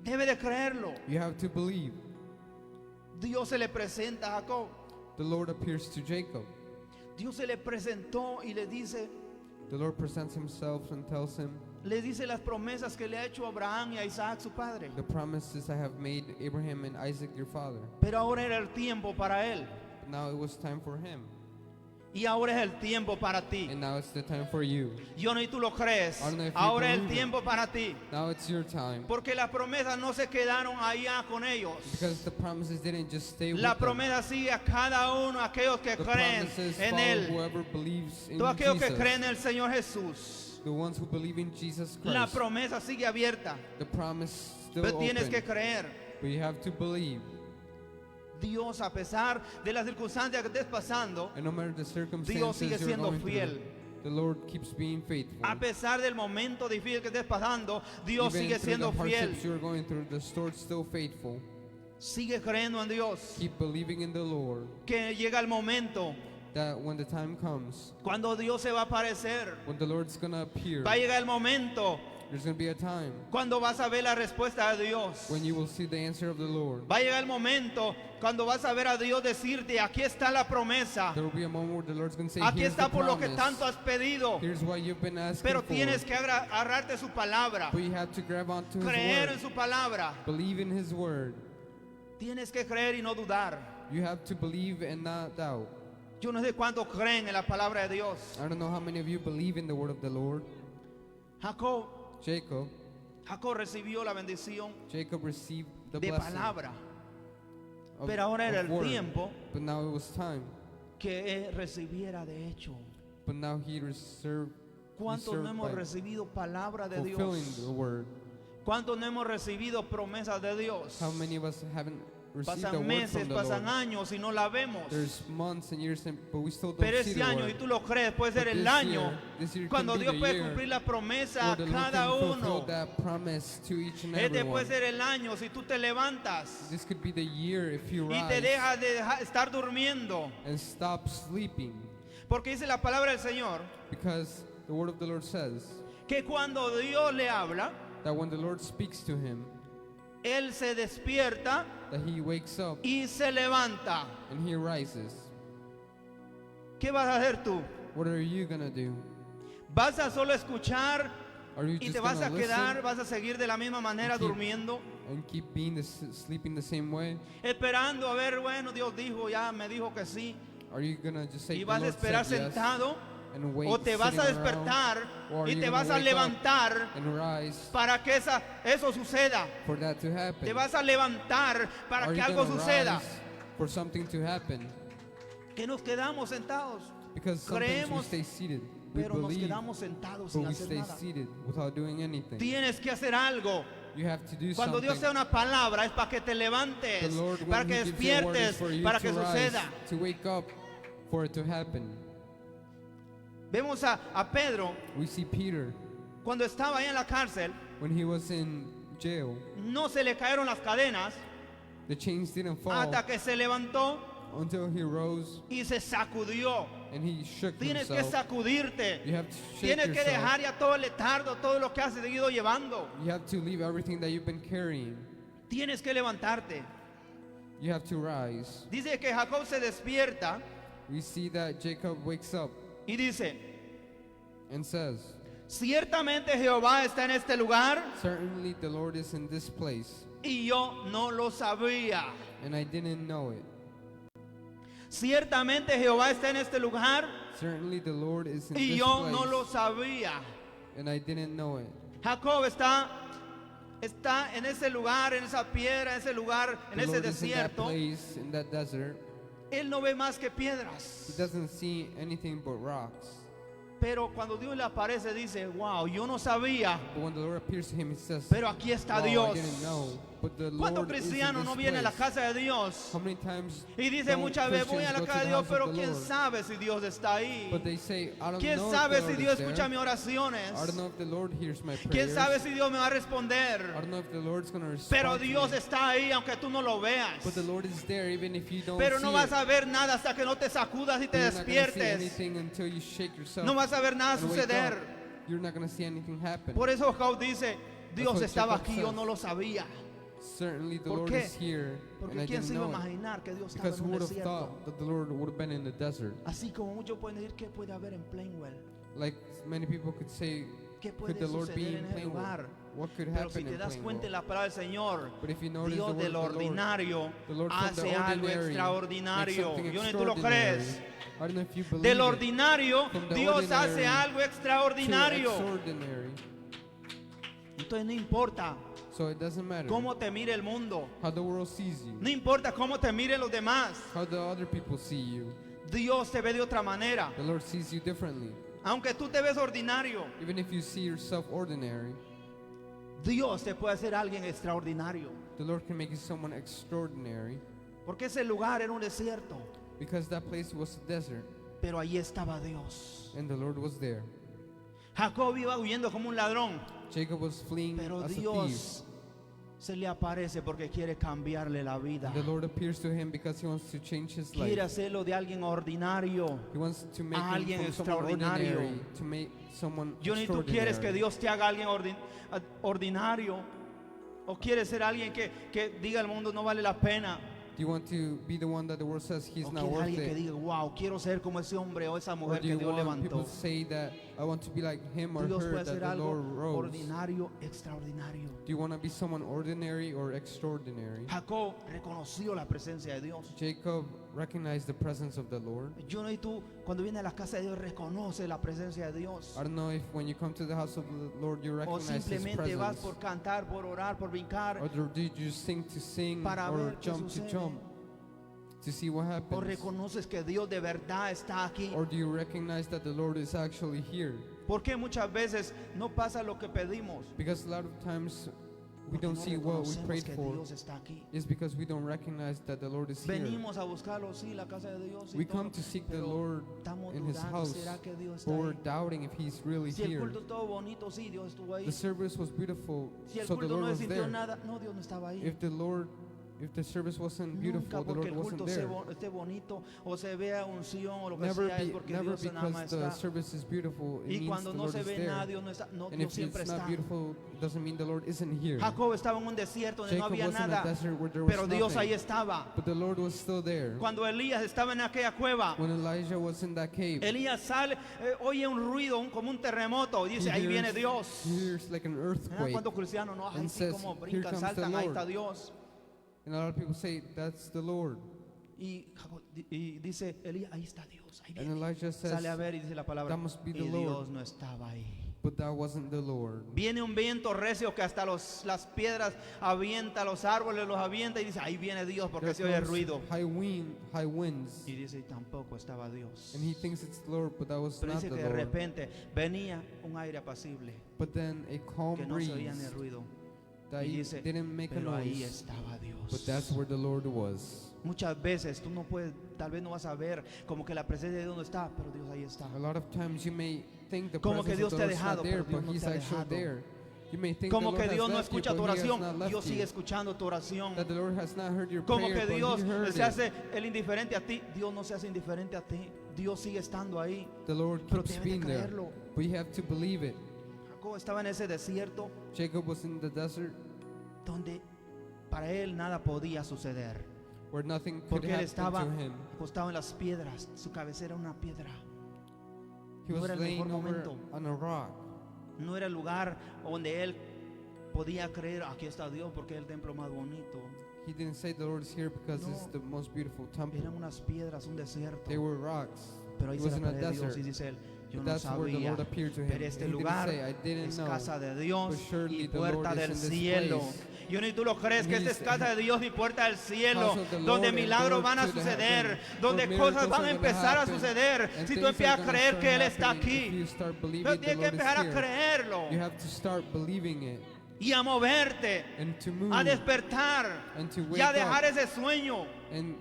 debe de creerlo. You have to believe. Dios se le presenta a Jacob. The Lord appears to Jacob. Dios se le presentó y le dice The Lord presents himself and tells him las promesas que le ha hecho a Abraham y a Isaac su padre. the promises I have made Abraham and Isaac your father. Pero ahora era el tiempo para él. But now it was time for him. Y ahora es el tiempo para ti. And now it's the time for you. Yo no y tú lo crees. I don't know if you Ahora es el believe it. tiempo para ti. Now it's your time. Porque las promesas no se quedaron allá con ellos. Because the promises didn't just stay with La them. promesa sigue a cada uno, aquellos que The creen promises en follow Él. whoever believes in Todos aquellos que Jesus. creen en el Señor Jesús. The ones who believe in Jesus La Christ. promesa sigue abierta. The promise still Pero tienes open. que creer. But you have to believe. Dios, a pesar de las circunstancias que estés pasando, And no matter the Dios circumstances sigue you're siendo going fiel. through, the Lord keeps being faithful. A pesar del momento difícil que estés pasando, Dios Even sigue through siendo the fiel. hardships you're going through, the Lord's still faithful. Sigue creyendo en Dios. Keep believing in the Lord. Que llega el momento That when the time comes, cuando Dios se va a aparecer. when the Lord's gonna appear, Va a llegar el momento there's gonna be a time cuando vas a ver la respuesta de Dios. when you will see the answer of the Lord. Va a llegar el momento cuando vas a ver a Dios decirte, aquí está la promesa. There will be a moment where the Lord's gonna say, Aquí here's the está por lo que promise. tanto has pedido. Here's what you've been asking Pero for. tienes que agarrarte su palabra. But you have to grab onto His Creer en word. su palabra. Believe in His word. Tienes que creer y no dudar. You have to believe and not doubt. Yo no sé cuántos creen en la palabra de Dios. I don't know how many of you believe in the word of the Lord. Jacob recibió la bendición Jacob received the de blessing palabra. of, Pero ahora era of el word. tiempo But now it was time. que él recibiera de hecho. But now he reserved ¿Cuántos no hemos by recibido palabra de fulfilling the Dios? word. ¿Cuántos no hemos recibido promesas de Dios? How many of us haven't received a Pasan word meses, from the pasan Lord? años y no la vemos. There's months and years, but we still don't Pero see este the año, word. y tú lo crees, puede ser But el this año this year cuando can be Dios the puede year cumplir la promesa where a the Lord cada can fulfill uno. that promise to each and Este everyone. puede ser el año si tú te levantas This could be the year if you y te rise dejas de estar durmiendo. and stop sleeping. Porque dice la palabra del Señor Because the word of the Lord says que cuando Dios le habla, that when the Lord speaks to him, Él se despierta that he wakes up y se levanta. and he rises. ¿Qué vas a hacer tú? What are you gonna do? ¿Vas a solo escuchar Are you y just te vas a gonna quedar, listen vas a seguir de la misma manera keep- durmiendo, and keep being sleeping the same way? esperando a ver, bueno, Dios dijo, ya me dijo que sí, Are you gonna just say y the vas a Lord esperar said yes sentado, and wait, o te vas a sitting around, despertar or are y you te gonna vas a wake up levantar and rise para que eso suceda. for that to happen? Te vas a levantar para Are que you algo gonna suceda. rise for something to happen? Que nos quedamos sentados, Because sometimes we Creemos, stay seated, we pero nos believe, quedamos sentados but sin we hacer stay nada. seated without doing anything. Tienes que hacer algo. You have to do Cuando Dios something. sea una palabra es para que te The levantes, Lord, para when que He gives you a word, is despiertes, for you para to que rise, suceda. to wake up, for it to happen. Vemos a Pedro We see Peter cuando estaba ahí en la cárcel, when he was in jail. no se le cayeron las cadenas The chains didn't fall hasta que se levantó until he rose y se sacudió. and he shook Tienes que himself. sacudirte. You have to shake Tienes que yourself. dejar ya todo el letardo, todo lo que has seguido llevando. You have to leave everything that you've been carrying. Tienes que levantarte. You have to rise. Dice que Jacob se despierta We see that Jacob wakes up y dice, and says, ciertamente Jehová está en este lugar certainly the Lord is in this place, y yo no lo sabía. and I didn't know it. Ciertamente Jehová está en este lugar Certainly the Lord is in y this yo no place, lo sabía. and I didn't know it. Jacob está en ese lugar, en esa piedra, en ese lugar, en The ese Lord is in that desierto. place, in that desert. Él no ve más que He piedras. doesn't see anything but rocks. Pero cuando Dios le aparece dice, wow, yo no sabía, But when the Lord appears to him, he says, pero aquí está wow, I Dios. didn't know. But the ¿Cuántos Lord is in cristianos no this vienen a la place. casa de Dios? How many times Y dice don't muchas veces, voy a la Christians go casa to de the Dios, house of pero the quién Lord? sabe si Dios está ahí. But they say, I don't ¿Quién know sabe if the si Lord Dios is there. escucha mis oraciones? I don't know if the Lord hears my ¿Quién prayers. sabe si Dios me va a I responder? don't know if the Lord's going to respond Pero to Dios me. está ahí aunque tú no lo veas. But the Lord is there even if you don't Pero see no vas it. a ver nada hasta que no te sacudas y te You're not going to see despiertes. anything until you shake yourself. No vas a ver nada and wake suceder. up. You're not going to see anything happen. Por eso Job dice, Dios what estaba Jacob aquí, yo says. no lo sabía. Certainly the ¿Por Lord qué? is here, and Porque I quién didn't se iba a know it. imaginar que Dios estaba Because en who un would have desierto. thought that the Lord would have been in the desert? Así como muchos pueden decir, ¿qué puede haber en Plainwell? Like many people could say, ¿Qué could puede the Lord be suceder in en ese Plainwell? lugar? What could Pero si happen te in das cuenta en Plainwell? la palabra del Señor, But if you notice Dios the word de of lo the Lord, ordinario the Lord from the hace algo ordinary makes extraordinario. something Yo no sé si tú lo extraordinary. crees. I don't know if you believe Del it. ordinario, From the Dios ordinary hace algo to extraordinario. extraordinary. Entonces no importa So it doesn't matter cómo te mire el mundo, how the world sees you, no importa cómo te miren los demás, how the other people see you. Dios te ve de otra manera. The Lord sees you differently. Aunque tú te ves ordinario, Even if you see yourself ordinary, Dios te puede hacer alguien extraordinario. the Lord can make you someone extraordinary, Porque ese lugar era un desierto, because that place was a desert pero allí estaba Dios. and the Lord was there. Jacob iba huyendo como un ladrón, Jacob was fleeing pero as a thief. Dios se le aparece porque quiere cambiarle la vida. The Lord appears to him because he wants to change his Quiere life. hacerlo de alguien ordinario. He wants to make him alguien from someone extraordinario. ordinary to make someone Yo ni tú quieres que extraordinary. Dios te haga alguien ordinario. O quieres ser alguien que diga al mundo no vale la pena. Do you want to be the one that the world says he's O not quieres worth alguien que it? diga, wow, quiero ser como ese hombre o esa Or mujer do que you Dios want people levantó. to say that I want to be like him or Dios her puede that hacer the algo Lord rose? ordinario, extraordinario. Do you want to be someone ordinary or extraordinary? Jacob reconoció la presencia de Dios. Jacob recognized the presence of the Lord. Yo no y tú, cuando vienes a la casa de Dios, reconoce la presencia de Dios. I don't know if when you come to the house of the Lord you O recognize His simplemente vas presence. por cantar, por orar, por brincar, Or do you just sing to sing para or ver qué jump to sucede. jump to see what O happens? reconoces que Dios de verdad está aquí. Or do you recognize that the Lord is actually here? Porque muchas veces no pasa lo que pedimos. Because a lot of times we Porque don't no see what we reconocemos prayed que for. Dios está aquí. It's because we don't recognize that the Lord is here. Venimos a buscarlo, sí, la casa de Dios. y We todo, come to seek the pero Lord estamos in His dudando, house, ¿será que Dios but está we're ahí? doubting if He's really Si el here. culto estuvo bonito, sí, Dios estuvo ahí. The service was beautiful, Si el so the culto Lord no was sintió there. nada, no, Dios no estaba ahí. If the Lord If the service wasn't Nunca beautiful, the porque Lord el wasn't culto there. esté bonito o se vea unción o lo que Never, sea, es porque never Dios nada más because the está. service is beautiful, it Y means cuando the no Lord se is ve there. nada, Dios no está, no, And no if siempre it's está. not beautiful, it doesn't mean the Lord isn't here. Jacob estaba en un desierto donde no Jacob había was in a nada, desert where there was pero Dios ahí nothing, estaba. but the Lord was still there. Cuando Elías estaba en aquella cueva, When Elijah was in that cave, Elías sale, oye un ruido, como un terremoto, y dice, he ahí viene hears, Dios. he hears like an ¿Ah? earthquake. ¿Cuántos cristianos no? Ahí and sí says, como "Here brincan, comes the saltan, ahí Lord." está Dios. And a lot of people say, that's the Lord. Y dice Elías, ahí está Dios, ahí And viene. Elijah says, Sale a ver y dice la palabra, "That must be the y Lord." Dios no estaba ahí. But that wasn't the Lord. Viene un viento recio que hasta las piedras avienta, los árboles los avienta y dice, ahí viene Dios porque There se oye comes ruido. high winds. Y dice, y tampoco estaba Dios. And he thinks it's the Lord, but that was Pero not dice the que de Lord. repente venía un aire apacible, But then a calm que no se oía ni breeze ruido. that Y dice, didn't make a pero ahí noise. estaba Dios. But that's where the Lord was. Muchas veces tú no puedes, tal vez no vas a ver como que la presencia de Dios no está, pero Dios ahí está. A lot of times you may think the Como que presence Dios of te ha the Lord is dejado, not there, pero Dios but no He's te ha actually dejado. there. You may think Como the que Lord Dios has no left you, escucha tu but He has oración, not left Dios you. sigue escuchando tu oración. That the Lord has not heard your Como prayer, que Dios but He heard se it. hace el indiferente a ti, Dios no se hace indiferente a ti. Dios sigue estando ahí, The Lord pero keeps debes de being there, creerlo. but you have to believe it. Jacob estaba en ese desierto Jacob was in the desert donde para él nada podía suceder, where nothing could porque él happen estaba to him. acostado en las piedras, su cabecera era una piedra. He No was era el laying mejor over momento. on a rock. No era el lugar donde él podía creer, aquí está Dios porque es el templo más bonito. He didn't say the Lord is here because No. it's the most beautiful temple. Eran unas piedras, un desierto. They were rocks. Pero ahí He se was le in a aparece Dios desert. y dice él, yo But no that's where the sabía, Lord appeared to him. pero este And he didn't lugar say, I didn't es know. casa de Dios But surely y the puerta Lord is del in this cielo. place. Y uno y tú lo crees And que esta he's es casa de Dios y puerta del cielo, house of the donde Lord and milagros door van a to the suceder, heaven, donde where cosas miracles van a are gonna empezar a happen, suceder. and Si tú things empiezas are a gonna creer start que Él está happening. If aquí, you start believing pero the tienes que Lord is empezar a here, creerlo you have to start believing it y a moverte, and to move a despertar and to y wake a dejar up ese sueño. and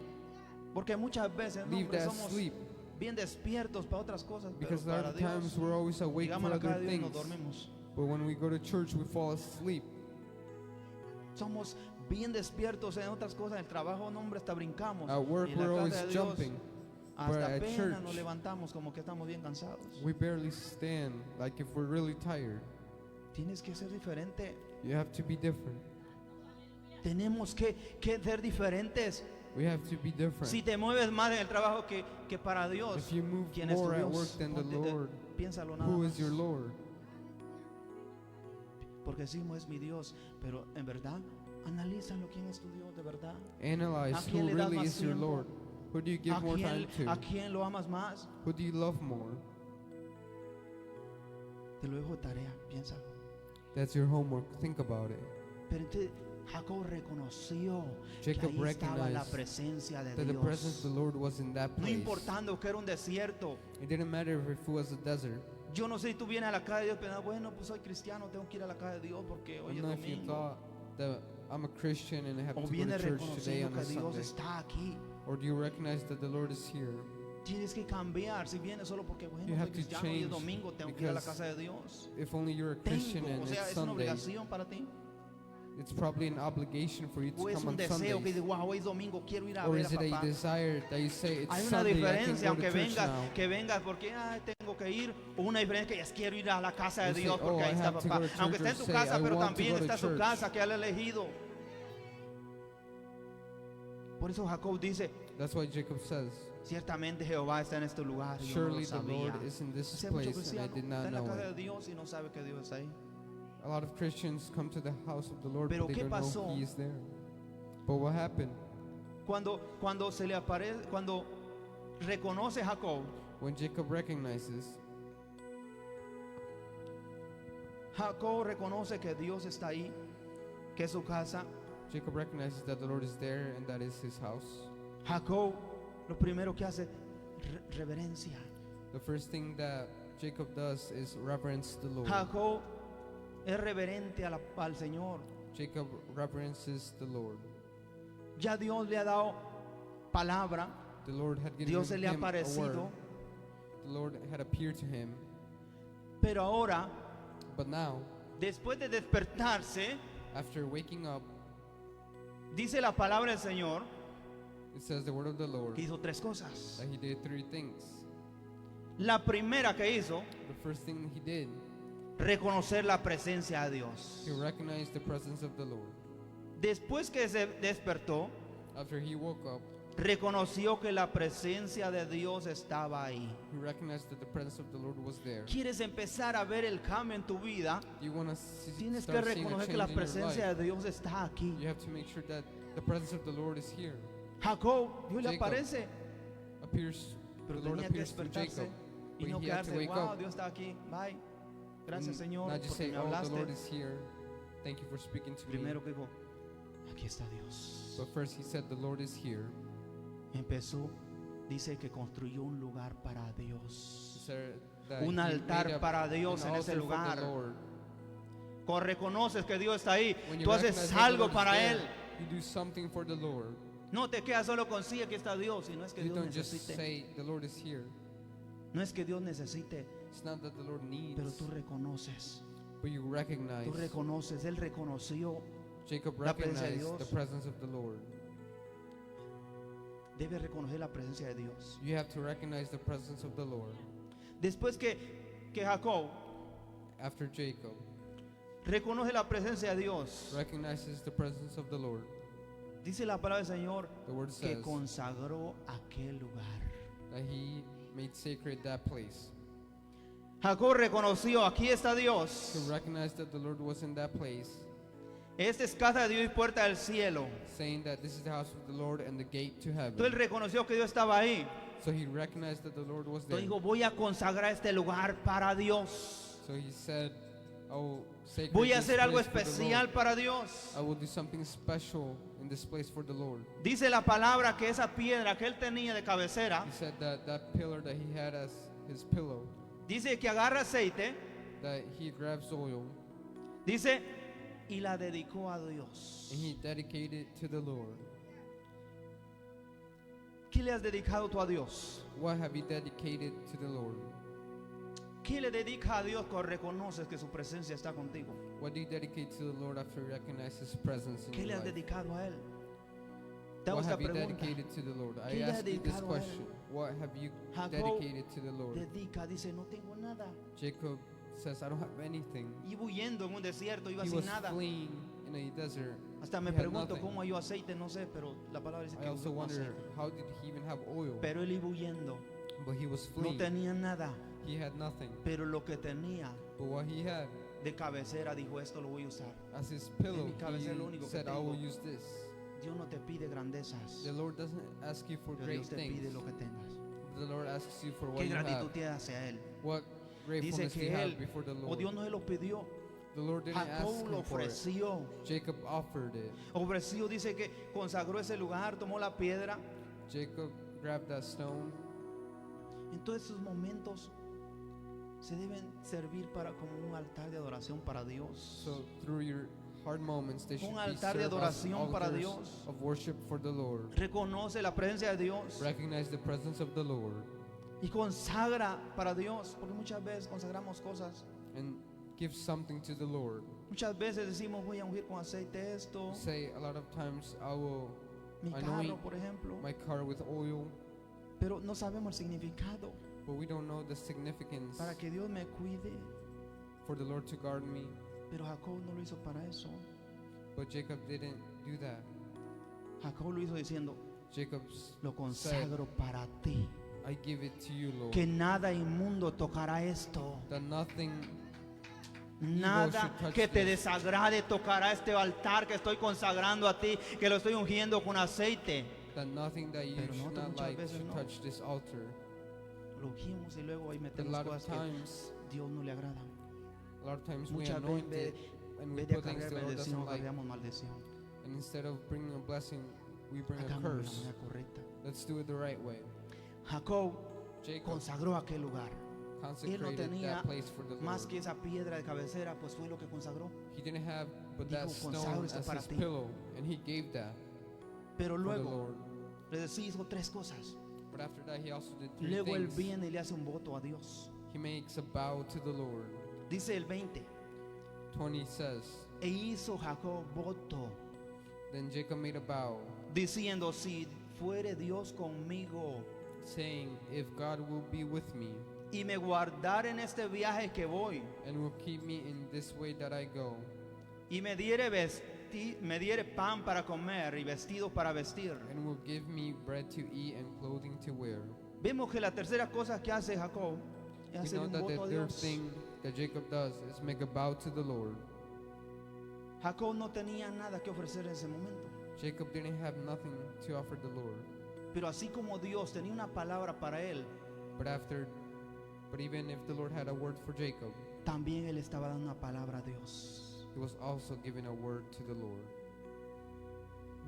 Porque muchas veces no, leave hombre, that somos sleep. bien despiertos para otras cosas, pero Because a lot para of Dios, times we're always awake llegamos for a la casa other de Dios y nos things. dormimos. But when we go to church, we fall asleep. Somos bien despiertos en otras cosas, en el trabajo, no hombre, hasta brincamos. At work, Y en la we're casa always de Dios, jumping. hasta but at apenas church, nos levantamos como que estamos bien cansados. We barely stand, like if we're really tired. Tienes que ser diferente. You have to be different. Tenemos que ser diferentes. We have to be different. Si te mueves más en el trabajo que para Dios, If you move ¿quién es tu more at Dios? work than the Lord, Piénsalo nada who más. is your Lord? Porque decimos es mi Dios, pero en verdad, analízalo quién es tu Dios de verdad. Analyze ¿A who quién le das really más is your tiempo? Lord. Who do you give more time ¿A to? quién lo amas más? Who do you love more? Te lo dejo de tarea, piénsalo. That's your homework. Think about it. Pero entonces Jacob reconoció Jacob que ahí estaba la recognized presencia de that the presence of Dios. the Lord was in that No place. importando que era un desierto. It didn't matter if it was a desert. Yo no sé si tú vienes a la casa de Dios pensando, bueno, pues soy cristiano, tengo que ir a la casa de Dios porque I hoy don't es know if you domingo. thought that I'm a Christian and I have O to go vienes to church today reconociendo on que a Dios Sunday. está aquí. Or do you recognize that the Lord is here? Tienes que cambiar. Si vienes solo porque, bueno, You soy have to cristiano y es change domingo, tengo que ir a la because casa de Dios. If only you're a Christian Tengo, o and sea, it's es una Sunday, obligación para ti. it's probably an obligation for you to O es come un on deseo que Sundays. dices, wow, hoy es domingo, quiero ir a Or ver is it a a papá. desire that you say it's Hay una Sunday, I can diferencia, go to aunque church now? que vengas porque tengo que ir, o una diferencia que es quiero ir a la casa de You say, Dios porque "Oh, ahí I está have to papá. go to Aunque church," esté en or tu say, casa, "I pero want to también go to está su church." casa que él ha elegido. Por eso Jacob dice, That's why Jacob says, ciertamente Jehová está en este lugar y yo no lo surely the sabía. Lord is in this O sea, mucho place and I cristiano did está not en la know casa de it. Dios y no sabe que Dios está ahí. A lot of Christians come to the house of the Lord, Pero but they ¿qué don't pasó? know He is there. But what happened? Cuando se le aparece, cuando reconoce Jacob, When Jacob recognizes, Jacob reconoce que Dios está ahí, que es su casa. Jacob recognizes that the Lord is there and that is his house. Jacob lo primero que hace, reverencia. The first thing that Jacob does is reverence the Lord. Jacob es reverente al Señor. Jacob reverences the Lord. Ya Dios le ha dado palabra, The Lord had given Dios se le ha him a word. aparecido, The Lord had appeared to him. pero ahora, But now, después de despertarse, after waking up, Dice la palabra del Señor It says the word of the Lord que hizo tres cosas. that he did three things. La primera que hizo, The first thing he did, reconocer la presencia de Dios. he recognized the presence of the Lord. Después que se despertó, After he woke up, reconoció que la presencia de Dios estaba ahí. he recognized that the presence of the Lord was there. ¿Quieres empezar a ver el cambio en tu vida? You want to Tienes que start seeing a reconocer change que la in your presencia life. de Dios está aquí. You have to make sure that the presence of the Lord is here. Jacob, Dios le Jacob. aparece, Appears, pero the Lord tenía que appears to despertarse Jacob. y But no he had to quedarse, wake wow, up. Dios está aquí, bye. Gracias, And Señor, not just porque say, me oh, the Lord hablaste. is here. Thank you for speaking to Primero me. que dijo, aquí está Dios. But first he said, the Lord is here. Empezó, dice que construyó un lugar para He Dios. said that Un he altar made up para Dios an en ese altar for the lugar. Lord. Cuando reconoces que Dios está ahí, When you tú haces recognize that the algo Lord is para there, Él. you do something for the Lord. No te quedas solo con sí, aquí está Dios, y no es que You Dios don't just necesite. say, the Lord is here. No es que Dios necesite, It's not that the Lord needs, pero tú reconoces. but you recognize. Tú reconoces, Él reconoció. Jacob la presencia de recognized the Dios. presence of the Lord. Debe reconocer la presencia de Dios. You have to recognize the presence of the Lord. Después que Jacob After Jacob reconoce la presencia de Dios, recognizes the presence of the Lord, dice la palabra del Señor the word que says consagró aquel lugar. that he made sacred that place. Jacob reconoció, aquí está To Dios. recognize that the Lord was in that place, Esta es casa de Dios y puerta del cielo. saying that this is the house of the Lord and the gate to Entonces él heaven. reconoció que Dios estaba ahí. So he recognized that the Lord was there. Entonces dijo, voy a consagrar este lugar para Dios. So he said, I will sacred Voy a this hacer algo place for the especial Lord. para Dios. I will do something special in this place for the Lord. Dice la palabra que esa piedra que él tenía de cabecera, He said that that pillar that he had as his pillow, dice que agarra aceite, that he grabs oil dice, y la dedicó a Dios. and he dedicated it to the Lord. ¿Qué le has dedicado tú a Dios? What have you dedicated to the Lord? ¿Qué le dedica a Dios cuando reconoces que su presencia está contigo? What do you dedicate to the Lord after you recognize His presence in ¿Qué le your has life? dedicado a Él? Te hago What esta have you pregunta. dedicated to the Lord? I ¿Qué le has ask you this dedicado a él? question. What have you Jacob dedicated to the Lord? Dedica, dice, no tengo nada. Jacob says, I don't have anything. Iba huyendo en un desierto, iba He sin was nada. fleeing in a desert. Hasta me He had pregunto nothing. cómo halló aceite, no sé, pero la palabra dice I que also usó wonder, aceite. how did he even have oil? Pero él iba huyendo, But he was no fleeing. tenía nada, He had nothing. pero lo que tenía But what he had de cabecera dijo, esto lo voy a usar. as his pillow, mi cabeza es lo único he que said, I will tengo. use this. Dios no te pide grandezas, The Lord doesn't ask you for pero great Dios te things. pide lo que tengas. The Lord asks you for what ¿Qué you gratitud have. tienes hacia Él? What Dice gratefulness do que you él, have before the o Lord? Dios no se lo pidió, The Lord didn't ask Jacob lo him for it. ofreció. Jacob offered it. Ofreció, dice que consagró ese lugar, tomó la piedra. Jacob grabbed that stone. En todos esos momentos se deben servir para como un altar de adoración para Dios. So through your hard moments, they should Un be altar de served as adoración para altars Dios. of worship for the Lord. Reconoce la presencia de Dios Recognize the presence of the Lord y consagra para Dios, porque muchas veces consagramos cosas. and give something to the Lord. Muchas veces decimos, voy a ungir con aceite esto, Say a lot of times, I will mi anoint carro, por ejemplo, my car with oil, pero no sabemos el significado. but we don't know the significance Para que Dios me cuide, for the Lord to guard me. pero Jacob no lo hizo para eso. But Jacob didn't do that. Jacob lo hizo diciendo, Jacob lo consagro para ti. I give it to you, Lord. Que nada inmundo tocará esto. That nothing Nada should touch que te this. desagrade tocará este altar que estoy consagrando a ti, que lo estoy ungiendo con aceite. that nothing that you Pero should nosotros not muchas like veces should no. touch this altar. Lo ungimos y luego ahí A metemos lot of cosas que times, Dios no le agrada. a lot of times we Muchas anoint veces it and en we vez de put things cargar the Lord doesn't bendición, like. cargamos maldición. And instead of bringing a blessing, we bring a Hagamos de la curse. manera correcta. Let's do it the right way. Jacob Jacob consagró aquel lugar. Él no consecrated tenía that place for the más Lord. que esa piedra de cabecera, pues fue lo que consagró. He didn't have but Dijo, that stone "Consagro esto as para his ti." pillow, and he gave that Pero for the luego Lord. le decía, hizo tres cosas. But after that, he also did three Luego él things. viene y le hace un voto a Dios. He makes a bow to the Lord. Dice el 20, 20 says, e hizo Jacob voto Then Jacob made a vow, diciendo, si fuere Dios conmigo saying, if God will be with me, y me guardar en este viaje que voy, and will keep me in this way that I go, y me diere pan para comer y vestidos para vestir. and will give me bread to eat and clothing to wear. Vemos que la tercera cosa que hace Jacob es We hacer know un that voto the a third Dios. thing that Jacob does is make a vow to the Lord. Jacob no tenía nada que ofrecer en ese momento. Jacob didn't have nothing to offer the Lord, Pero así como Dios tenía una palabra para él, but even if the Lord had a word for Jacob, también él estaba dando una palabra a Dios. he was also giving a word to the Lord.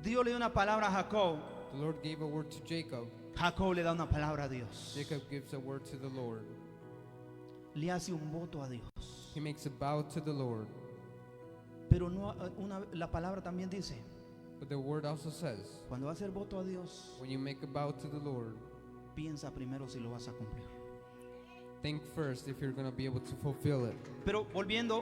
Dios le dio una palabra a Jacob, The Lord gave a word to Jacob. Jacob le da una palabra a Dios. Jacob gives a word to the Lord. Le hace un voto a Dios. He makes a vow to the Lord. Pero no, la palabra también dice, But the word also says, cuando va a hacer voto a Dios, when you make a vow to the Lord, piensa primero si lo vas a cumplir. think first if you're going to be able to fulfill it. Pero volviendo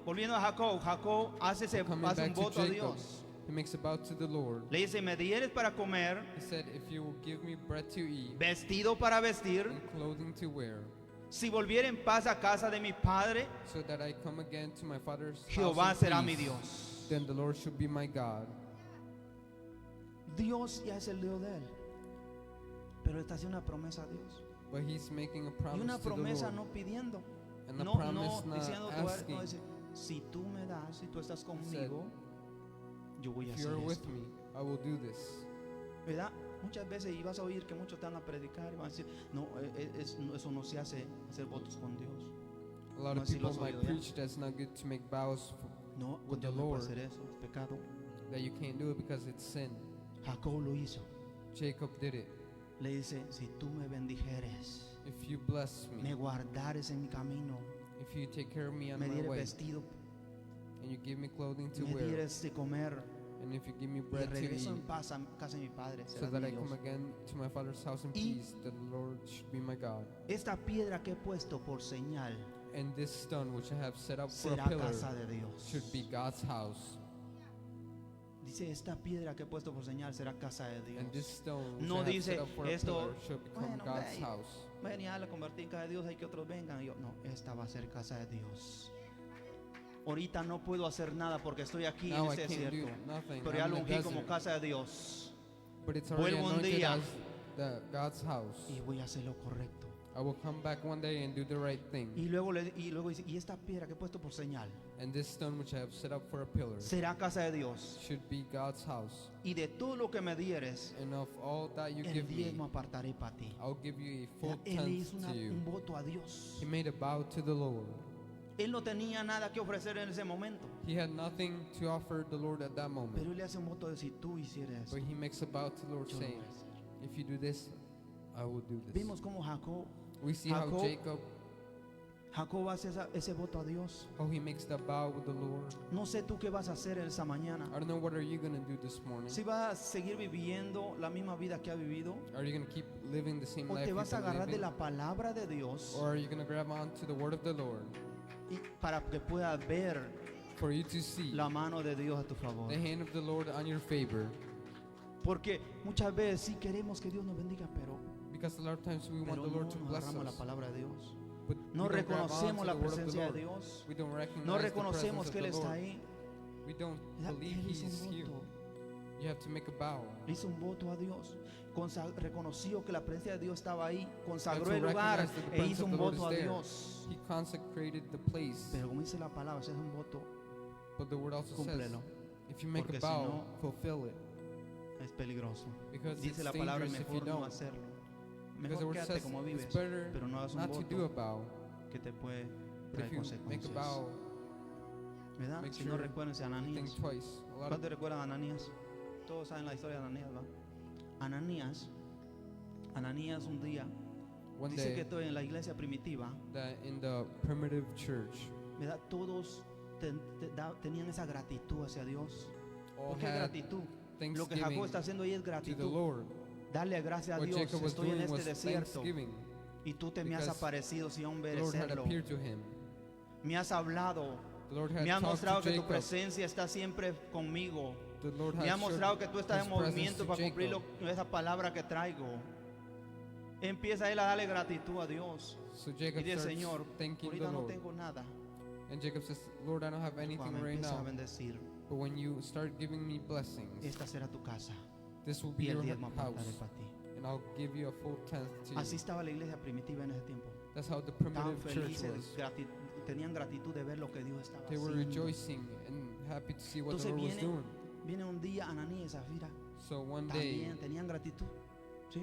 a Jacob, Jacob hace Coming un back to voto a Jacob, Dios. he makes a vow to the Lord. Le dice, me dieres para comer, He said, if you will give me bread to eat vestido para vestir, and clothing to wear, si volviera en paz a casa de mi padre, so that I come again to my father's Jehová house in será mi peace, Dios. then the Lord should be my God. Dios ya es el Dios de él. Pero está haciendo una promesa a Dios. But he's making a Y promise una to the promesa Lord. no pidiendo. And a No, promise no not diciendo, asking. no dice, si tú me das, si tú estás conmigo, yo voy a If hacer you're with esto. me, I will do this. ¿Verdad? Muchas veces y vas a oír que muchos te van a predicar y van a decir, no, eso no se hace, hacer votos con Dios. A lot No of sé si lo people has might oído ya. preach that's not good to make vows No, With Dios the no puede Lord. hacer eso, es pecado. that you can't do it because it's sin. Jacob lo hizo. Jacob did it. Le dice, si tú me bendijeres, If you bless me me, guardares en mi camino, if you take care of me on me my dieres way, vestido, and you give me clothing to me wear, dieres de comer, and if you give me y bread to regreso en eat, paz a casa de mi padre, so serás that mi I come Dios. again to my father's house in Y- peace, that the Lord should be my God. Esta piedra que he puesto por señal And this stone which I have set up for a será pillar casa de Dios. should be God's house. Dice, esta piedra que he puesto por señal será casa de And this Dios. stone which No I have dice set up for a esto, pillar should become bueno, God's hombre, house. Ven, ya la convertí en casa de Dios, hay que otros vengan. Y yo, no, esta va a ser casa de Dios. Ahorita no puedo hacer nada porque estoy aquí Now en I este can't do desierto. nothing. Pero ya I'm lo in the ungí como desert. casa de Dios. But it's already Vuelvo un anointed día. as God's house. Y voy a hacer lo correcto. I will come back one day and do the right thing. Y luego dice, y esta piedra que he puesto por señal And this stone which I have set up for a pillar será casa de Dios. should be God's house. Y de todo lo que me dieres, And of all that you el give me, diezmo apartaré para ti. I'll give you a full Él tenth hizo to you. un voto a Dios. He made a vow to the Lord. Él no tenía nada que ofrecer en ese momento. He had nothing to offer the Lord at that moment. Pero él le hace un voto de si tú hicieras But he makes a vow to the Lord yo lo voy saying, a hacer. if you do this, I will do this. Vimos cómo Jacob We see how Jacob- hace ese voto a Dios. how he makes that vow with the Lord. No sé tú qué vas a hacer esa mañana. I don't know what are you going to do this morning. Si vas a seguir viviendo la misma vida que ha vivido, Are you going to keep living the same o life te you've vas a been agarrar de living? la palabra de Dios Or are you going to grab on to the word of the Lord y para que puedas ver for you to see la mano de Dios a tu favor. the hand of the Lord on your favor? Porque muchas veces sí queremos que Dios nos bendiga, pero Because a lot of times we want no the Lord nos to bless agarramos la us, palabra de Dios. but No we don't grab on to reconocemos la the word of the presencia de Lord. Dios. We don't recognize No the reconocemos presence que of Él the está Lord. ahí. We don't ¿Verdad? believe Él He hizo is un here. voto. You have to make a vow. Hizo un voto a Dios. Reconoció que la presencia de Dios estaba ahí. You have Consagró to el lugar recognize that the e presence hizo of un the Lord voto a is there. Dios. He consecrated the place. Pero como dice la palabra, si es un voto, But the word also says, cúmplelo. if you make Porque a si vow, no- fulfill it. Es peligroso. Because it's Dice la palabra, dangerous if you mejor no don't. hacerlo. Because the Mejor word quédate says como it's vives, better pero no hagas un not to do a voto vow. que te puede But traer if you make a consecuencias. vow, ¿Verdad? make Si no sure recuérdense a you think Ananías. twice. A lot of ¿Cuántos recuerdan a Ananías? Todos saben la historia de Ananías, ¿va? Ananías un día one dice que day estoy en la iglesia primitiva, that in the primitive church, ¿verdad? Todos tenían esa gratitud hacia Dios. all ¿Por qué had gratitud? Lo que Jacob thanksgiving está haciendo ahí es to the gratitud. Lord. Darle gracias a What Dios. Jacob was Estoy en doing este was desierto thanksgiving. y tú te me has because aparecido sin The Lord had merecerlo. appeared to him. Me has hablado. The Lord had Me has talked mostrado to que tu Jacob. presencia está siempre conmigo. The Lord Me ha has mostrado showed que tú estás His en presence movimiento to para cumplir Jacob. esa palabra que traigo. Empieza él a darle gratitud a Dios. So Y Jacob dice, starts Señor, thanking the ahorita no Lord. tengo nada. And Jacob says, Lord, I don't have anything Cuando me right empieza a now. bendecir, But when you start giving me blessings, esta será tu casa. this will be Y el your diezmo apartaré house. para ti. And I'll give you a full tenth to Así you. estaba la iglesia primitiva en ese tiempo. That's how the Estaban primitive church felices, was. tenían gratitud de ver lo que Dios estaba They were haciendo. rejoicing and happy to see what the Entonces Lord was doing. viene un día Ananías y Zafira. So one day, También tenían gratitud. ¿Sí?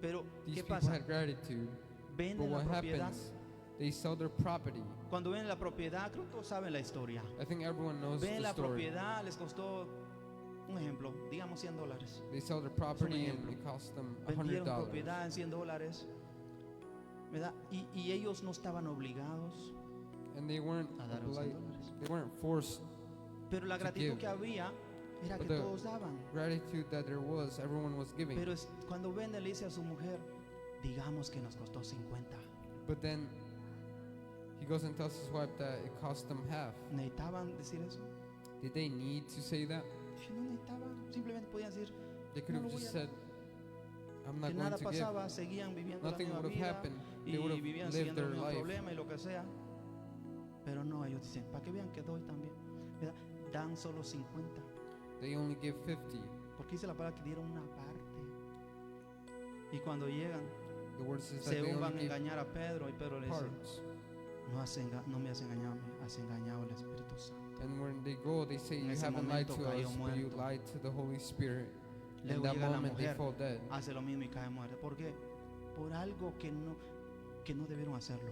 Pero, these ¿qué people pasa? had gratitude. But Venden la what propiedad. happens, they sell their property. Cuando ven la propiedad, creo que todos saben la historia. I think everyone knows Ven the la story. propiedad, les costó, un ejemplo, digamos $100. They sell their property and ejemplo. it costs them Vendieron $100. propiedad en $100, ¿verdad? Y ellos no estaban obligados And they weren't a dar los like, $100. they weren't forced. Pero la to gratitud give. que había era que But the todos daban. Gratitude that there was, everyone was giving. Pero cuando vende le dice a su mujer, digamos que nos costó 50. But then he goes and tells his wife that it cost them half. ¿Necesitaban decir eso? Did they need to say that? Si no necesitaban, simplemente podían decir They could No have lo just voy a- said, I'm que not going nada to give. pasaba, seguían viviendo la Nothing misma would have vida happened. y They would have vivían lived siguiendo el their mismo life. problema y lo que sea. Pero no, ellos dicen, para que vean que doy también. ¿Verdad? Dan solo 50. They only give 50. Porque dice la palabra que dieron una parte. Y cuando llegan, The word says that se they van a only gave engañar a Pedro y Pedro le dice, parts. no me has engañado, me has engañado el Espíritu Santo. And when they go, they say, En you ese haven't lied momento to cayó us, but you muerto. lied to the Holy Spirit. In Luego that llega la moment, they mujer, fall dead. hace lo mismo y cae muerta. ¿Por qué? Por algo que no debieron hacerlo.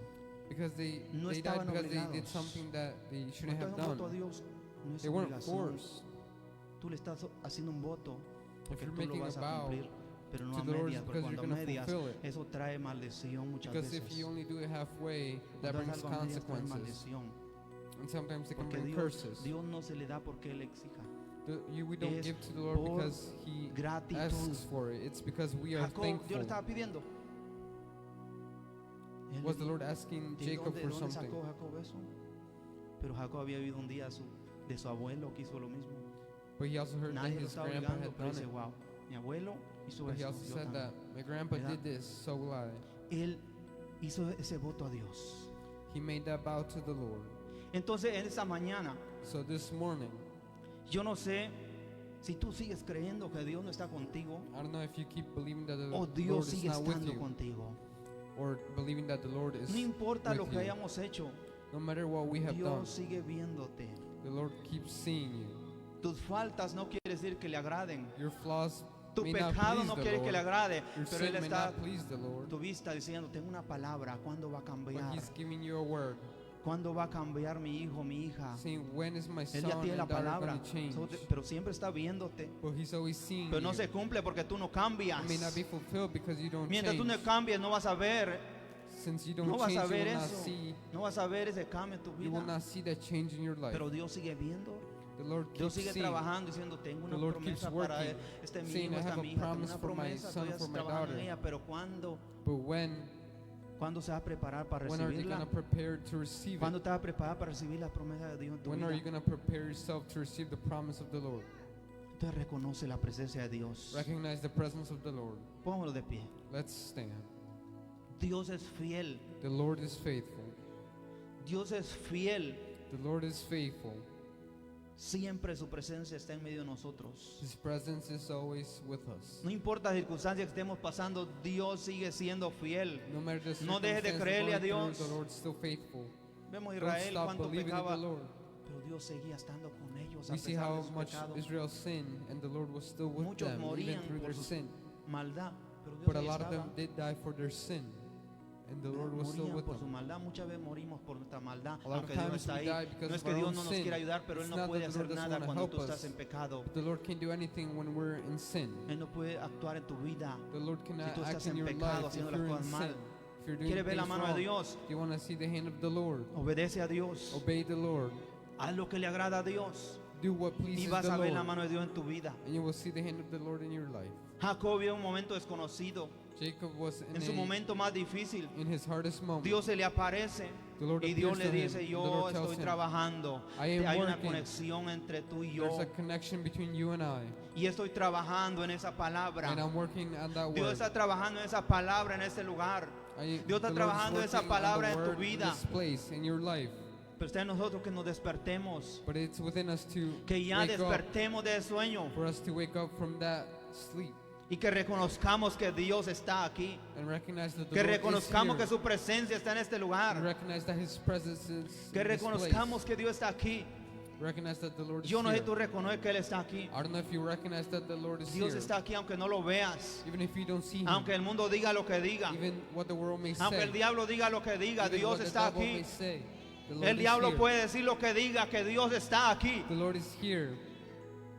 Because they No died estaban because they did obligados. something that they shouldn't Cuando have haces un voto a done. Dios, no es They weren't obligación. forced. Tú le estás haciendo un voto porque you're tú lo making vas a a vow cumplir, pero no to a the Lord medias, porque because you're cuando going to medias, fulfill it. eso trae maldición muchas Because if veces. you only do it halfway, that Cuando brings haces algo a medias, trae consequences. maldición. And sometimes it can Porque bring Dios curses. no se le da porque Él exija. We don't es give to the Lord por because He gratitud. asks for it. It's because we are Jacob, Dios le thankful. estaba pidiendo. Él Was the le Lord dijo, asking ¿de Jacob dónde for sacó something? Jacob eso? Pero Jacob había oído un día de su abuelo que hizo lo mismo. But he also heard that Nadie lo his estaba grandpa obligando, had pero done dice, it. wow, mi abuelo hizo But he eso. also Yo said también. that my grandpa ¿Verdad? did this, so will I. Él hizo ese voto a Dios. He made that vow to the Lord. Entonces, en esa mañana, So this morning, yo no sé si tú sigues creyendo que Dios no está contigo I don't know if you keep believing that the o Lord Dios is sigue not with estando you, contigo. or believing that the Lord is No importa lo with que you. hayamos hecho, No matter what we have done, Dios sigue viéndote. the Lord keeps seeing you. Tus faltas no quiere decir que le agraden. Your flaws Tu may not pecado please no the quiere que le Lord. agrade, Your pero Él sin may está not please the Lord. tu vista diciendo, tengo una palabra, ¿cuándo va a But cambiar? He's giving you a word, ¿Cuándo va a cambiar mi hijo, mi hija? saying, when is my Él son ya tiene la and daughter palabra, going to change? pero siempre está viéndote. But He's always seeing Pero no you. se cumple porque tú no cambias. It may not be fulfilled because you don't Mientras tú no change. cambies, no vas a ver, Since you don't no vas change, a you ver will not eso. see. No vas a ver ese cambio en tu You will vida. not see that change in your life. Pero Dios sigue viendo. The Lord Dios keeps sigue seeing. trabajando diciendo, tengo The una Lord keeps promesa para working, este mi saying, hijo, I esta have a mi hija, tengo promise una for my promesa, son, estoy for my trabajando en daughter. ella, pero But ¿cuándo se va a preparar para when are you going recibirla? to prepare to receive ¿Cuándo it? te vas a preparar para recibir la promesa de Dios en tu When are you vida? going to prepare yourself to receive the promise of the Lord? Entonces reconoce la presencia de Dios. Recognize the presence of the Lord. Póngamelo de pie. Let's stand. Dios es fiel. The Lord is faithful. Dios es fiel. The Lord is faithful. Siempre su presencia está en medio de nosotros. His presence is always with us. No importa las circunstancias que estemos pasando, Dios sigue siendo fiel. No matter the No dejes de circumstance creerle a we're going Dios. through, the Lord is still faithful. Vemos a Don't Israel stop cuánto believing in pecaba, the Lord. pero Dios seguía estando con ellos a We see pesar de how sus much pecados. Israel sinned, and the Lord was still with Muchos them, even morían through their por su sin. maldad, pero Dios But a ahí lot of them estaba. did die for their sin, and the Lord was still Morían with por su them. maldad. Muchas veces morimos por nuestra maldad, A lot of aunque Dios times está we ahí. die because No es of que our Dios own no nos sin. quiera ayudar, pero Él It's no not puede that the hacer Lord doesn't nada wanna cuando help tú estás us. en pecado. But the Lord can't do anything when we're in sin. Él no puede actuar en tu vida. The Lord cannot tú estás act in en your pecado, life if haciendo las you're in cosas mal. sin. If you're doing ¿Quieres ver la things mano de wrong, Dios? you want to see the hand of the Lord. Obedece a Dios. Obey the Lord. Haz lo que le agrada a Dios. Do what Y pleases vas the a ver la Lord, mano de Dios en tu vida. and you will see the hand of the Lord in your life. Jacob vio un momento desconocido. Jacob was En su momento más difícil, in his hardest moment. Dios se le aparece The Lord Y Dios appears le to him. dice, The yo Lord tells estoy him, trabajando. I am Hay una working. conexión entre tú y There's yo. a connection between you and I. Y estoy trabajando en esa palabra. And I'm working on that Dios word. está trabajando en esa palabra en este lugar. Dios está The Lord is trabajando esa working on palabra the en tu word vida. in this place, in your life. Pero está en nosotros que nos despertemos. But it's within us to Que ya wake up, despertemos del sueño. for us to wake up from that sleep Y que reconozcamos que Dios está aquí. and recognize that the Que Lord reconozcamos is que here. su presencia está en este And lugar. recognize that His presence is Que in this reconozcamos place. que Dios está aquí. Recognize that the Lord is Yo no sé here. si tú reconoces que Él está aquí. I don't know if you recognize that the Lord is Dios here. está aquí aunque no lo veas. Even if you don't see Him, Aunque el mundo diga lo que diga. even what the world may Aunque say, el diablo diga lo que diga, even Dios what the está devil may aquí. say, the Lord El is diablo here. puede decir lo que diga, que Dios está aquí. The Lord is here.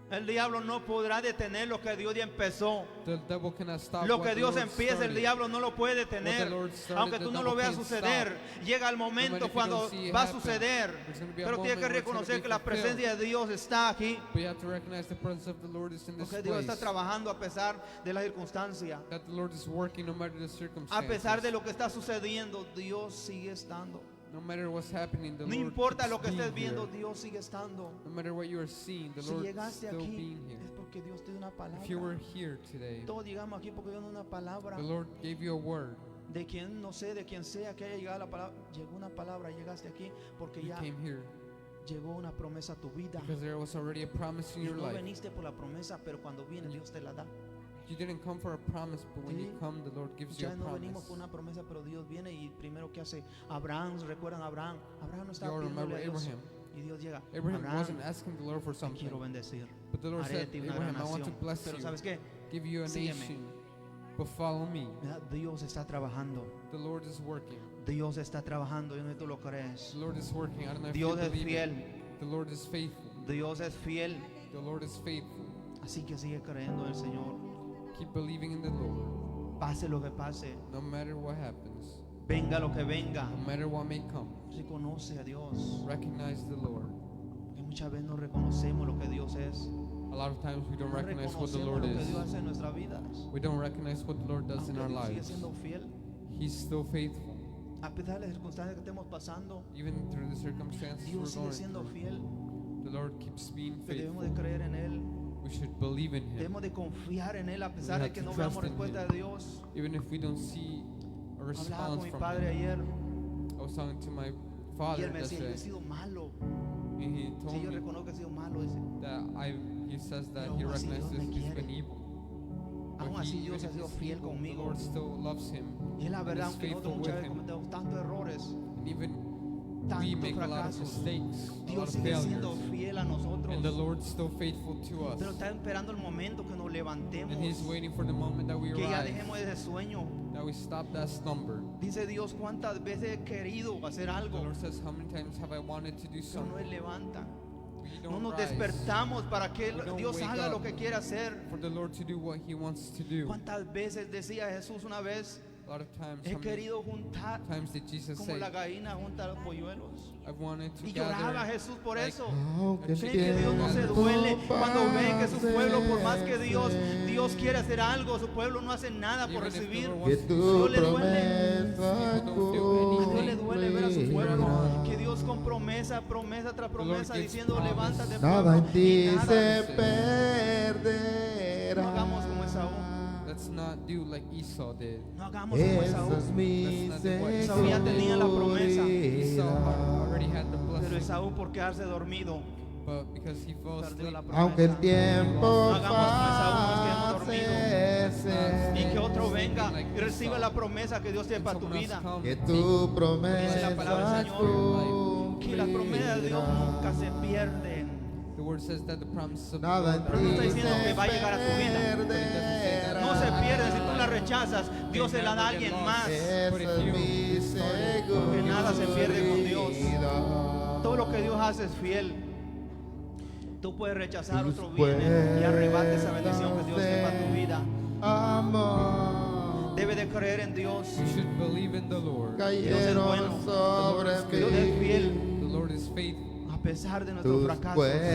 El diablo no podrá detener lo que Dios ya empezó. The devil cannot stop Lo what que the Dios Lord empieza, el started. diablo no lo puede What the detener. Lord started, Aunque the tú no devil lo veas can't suceder, stop. llega el No matter momento if you cuando don't see it va a happen, suceder. there's gonna be a Pero tienes moment que where it's gonna reconocer be que la fulfilled. presencia de Dios está aquí. But you have to recognize the presence of the Lord is in this Porque Dios está place. trabajando a pesar de la circunstancia. That the Lord is working no matter the A circumstances. pesar de lo que está sucediendo, Dios sigue estando. No matter what's happening, the No Lord importa keeps lo que being estés viendo, here. Dios sigue estando. No matter what you are seeing, the Si Lord is llegaste still aquí, being here. es porque Dios te dio una If you were palabra. here today, Todos llegamos aquí porque Dios nos dio una palabra. the Lord gave you a word. De quien no sé, de quien sea que haya llegado la palabra, llegó una palabra, llegaste aquí porque You ya came here llegó una promesa a tu vida. because there was already a promise in Y your no life. veniste por la promesa, pero cuando viene Dios te la da. You didn't come for a promise, but when you Sí. come, the Lord gives you Ya a no venimos promise. por una promesa, pero Dios viene y primero que hace Abraham, ¿recuerdan a Abraham? Abraham no estaba You all remember pidiéndole a Dios. Abraham. Y Dios llega. Abraham Abraham, wasn't asking the Lord for te something, quiero bendecir. but the Lord Haré de said, ti una gran Abraham, I want to nación. bless Pero you, ¿sabes qué? give you a Sígueme. nation, but follow me. Mira, Dios está trabajando. The Lord is working. Dios está trabajando. Yo no sé si tú lo crees. The Lord is working. I don't know if Dios you es believe fiel. it. The Lord is faithful. Dios es fiel. The Lord is faithful. Así que sigue creyendo en el Señor. Keep believing in the Lord. Pase lo que pase. No matter what happens, Venga lo que venga. no matter what may come, Reconoce a Dios. recognize the Lord. Que muchas veces no reconocemos lo que Dios es. A lot of times we don't No recognize what the reconocemos Lord lo que is. Dios hace en nuestras vidas. We don't recognize what the Lord does in our Aunque Dios sigue lives. siendo fiel. He's still faithful. A pesar de las circunstancias que estemos pasando, Even through the circumstances we're Dios sigue going siendo through, fiel. the Lord keeps being Que debemos faithful. de creer en Él. We should believe in Him. Debemos de confiar en Él a pesar We de have que to no trust veamos in respuesta Him. de Dios. Even if we don't see a Hablaba response con mi from padre Him. ayer I was talking to my y father él me decía, yo yesterday, he sido malo. and he told Sí, yo me reconozco que he sido malo. Dice. that he says that Pero he aún así recognizes Dios me he's quiere. been evil. Aún But así he, Dios even ha if sido he's fiel evil, the conmigo. Lord still loves him. Y es la and verdad, is aunque nosotros faithful muchas with veces him. cometemos tantos errores, And even we tantos make a lot of fracasos, mistakes, a lot Dios of sigue siendo failures, fiel a nosotros. and the Lord's still faithful to us. Pero está esperando el momento que nos levantemos, And He's waiting for the moment that we que ya arise, dejemos ese sueño. that we stop that slumber. Dice Dios, cuántas veces he querido hacer The algo, Lord says, how many times have I wanted to do pero no something? Él levanta. We No don't nos rise despertamos para que We don't Dios wake haga up. lo que quiere hacer. for the Lord to do what He wants to do. ¿Cuántas veces decía Jesús una vez? A lot of times, He how many querido juntar times did Jesus como say, la gallina junta los polluelos. I've wanted to Y lloraba gather Jesús por like eso. Aunque Creen que Dios no se duele cuando ve que su pueblo, por más que Dios quiere hacer algo, su pueblo no hace nada por even if the recibir. Lord que wants to tu do Dios le duele. promesa People don't feel anything. A Dios le duele ver a su pueblo, cumplirá. que Dios con promesa, promesa tras promesa, gives diciendo promise. levántate Nada pueblo, en ti y nada. se perderá. No hagamos como Esaú. Let's not do like Esau did. No hagamos como Esaú. Esa es mi Let's not do what Esaú ya tenía la promesa. Esau seguridad. already had the Pero blessing, Esaú por quedarse dormido but because he fell perdió asleep, la promesa. Aunque el tiempo No hagamos como Esaú, nos quedemos pase, Y que otro venga y reciba la promesa que Dios tiene para tu someone else vida. come, que tu Dice la palabra del promesa Señor, que las promesas de Dios nunca se cumplirá. the pierden. word says that the promises of the Nada Lord en Pero no está ti diciendo que va a llegar a tu vida. perderá. No se pierde, si tú la rechazas, Dios se la da a alguien más. Esa But if es you mi started- Porque nada se pierde con Dios. seguridad. Todo lo que Dios hace es fiel. Tú puedes rechazar Tus otro bien y arrebate esa bendición que Dios tiene para tu vida. Amor Debe de creer en Dios. You should believe in the Lord. Dios es cayeron bueno. sobre The Lord is Dios es mí. fiel The Lord is faithful. a pesar de nuestro Tus fracaso. puertas